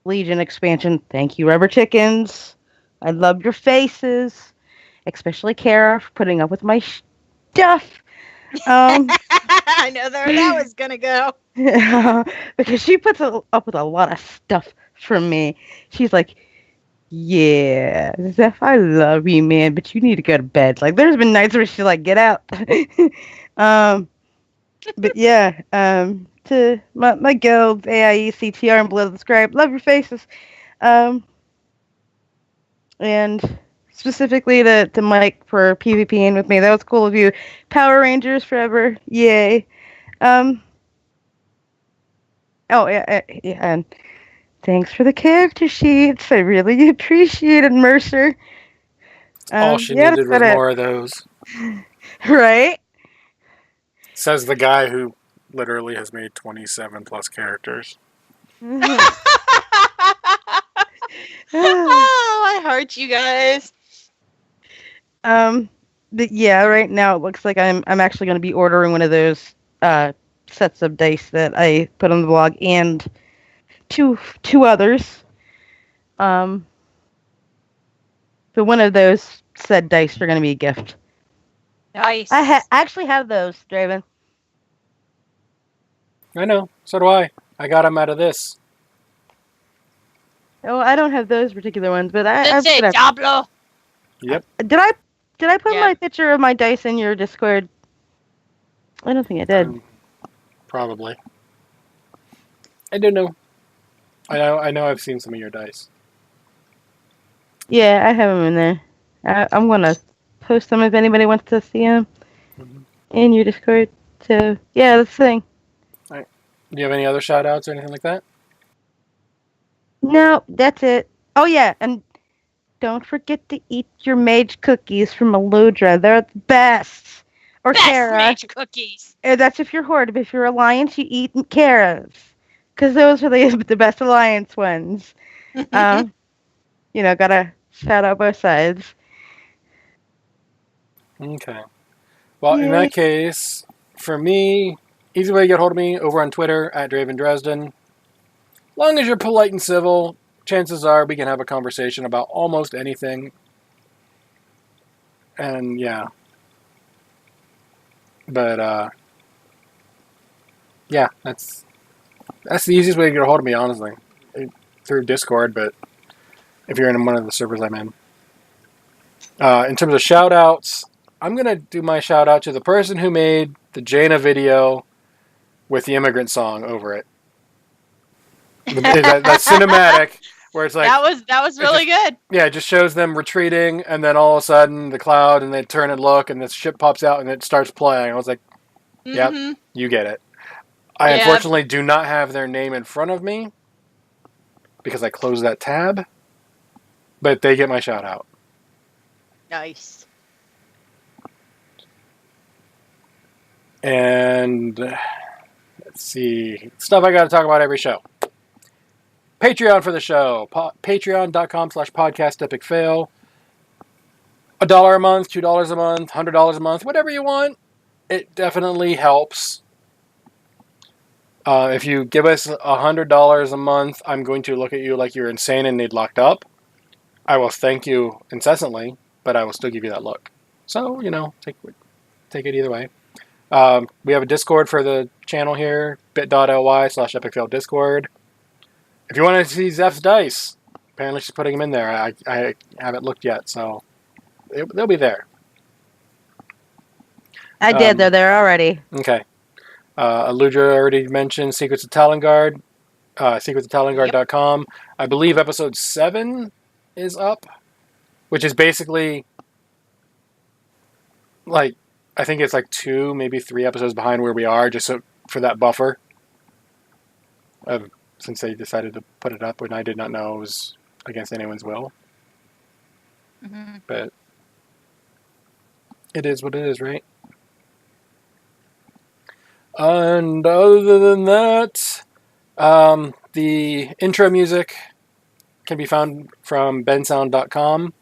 S3: Legion expansion, thank you, Rubber Chickens. I love your faces, especially Kara for putting up with my stuff.
S4: I know where that was gonna go.
S3: Because she puts up with a lot of stuff from me. She's like, yeah, Zeph, I love you, man, but you need to go to bed. Like, there's been nights where she's like, get out. But yeah, to my guilds, AIE, CTR, and Blood Scribe, love your faces. And specifically to Mike for PvPing with me. That was cool of you. Power Rangers forever. Yay. Oh, yeah, and thanks for the character sheets. I really appreciate it, Mercer.
S2: All she
S3: yeah,
S2: needed was more of those.
S3: Right?
S2: Says the guy who literally has made 27 plus characters.
S4: Oh, I heart you guys.
S3: But yeah, right now it looks like I'm actually going to be ordering one of those sets of dice that I put on the blog and two others. But one of those said dice are going to be a gift.
S4: Nice.
S3: I actually have those, Draven.
S2: I know. So do I. I got them out of this.
S3: Oh, I don't have those particular ones, but
S4: Let's say Diablo.
S2: Yep.
S3: Did I put my picture of my dice in your Discord? I don't think I did.
S2: Probably. I don't know. I know I've seen some of your dice.
S3: Yeah, I have them in there. I'm gonna post them if anybody wants to see them in your Discord. So yeah, that's the thing.
S2: All right. Do you have any other shout outs or anything like that?
S3: No, that's it. Oh yeah, and don't forget to eat your mage cookies from Alludra. They're the best. Or
S4: Best
S3: Kara.
S4: mage cookies.
S3: That's if you're Horde. If you're Alliance, you eat Kara's. Because those are the best Alliance ones. Gotta shout out both sides.
S2: Okay. Well, in that case, for me, easy way to get hold of me over on Twitter at Draven Dresden. Long as you're polite and civil, chances are we can have a conversation about almost anything. And yeah. But yeah, that's the easiest way to get a hold of me, honestly. Through Discord, but if you're in one of the servers I'm in. In terms of shout outs, I'm going to do my shout out to the person who made the Jaina video with the immigrant song over it. that cinematic where it's like
S4: that was really good.
S2: Yeah, it just shows them retreating, and then all of a sudden the cloud, and they turn and look, and this ship pops out, and it starts playing. I was like, "Yep, you get it." I unfortunately do not have their name in front of me because I closed that tab, but they get my shout out.
S4: Nice.
S2: And let's see, stuff I got to talk about every show. Patreon for the show. Patreon.com/podcastepicfail. $1 a month, $2 a month, $100 a month, whatever you want. It definitely helps. If you give us $100 a month, I'm going to look at you like you're insane and need locked up. I will thank you incessantly, but I will still give you that look. So, take it either way. We have a Discord for the channel here, bit.ly/epicfail Discord. If you want to see Zeph's dice, apparently she's putting them in there. I haven't looked yet, so they'll be there.
S3: I did. They're there already.
S2: Okay. Alludra already mentioned Secrets of Talengard, secretsoftalengard.com. I believe episode 7 is up, which is basically I think it's 2, maybe 3 episodes behind where we are, just for that buffer. Since they decided to put it up when I did not know it was against anyone's will. But It is what it is, right? And other than that, the intro music can be found from bensound.com.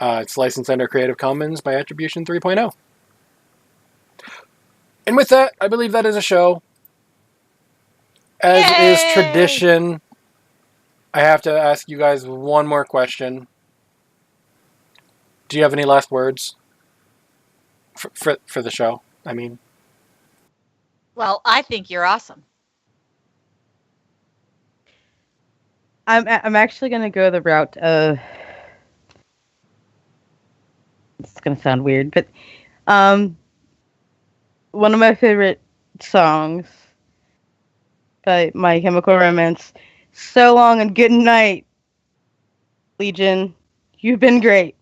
S2: It's licensed under Creative Commons by Attribution 3.0. And with that, I believe that is a show. As is
S4: Yay!
S2: tradition, I have to ask you guys one more question. Do you have any last words for the show? I mean,
S4: Well, I think you're awesome.
S3: I'm actually gonna go the route of. It's gonna sound weird, but one of my favorite songs by My Chemical Romance. So long and good night, Legion. You've been great.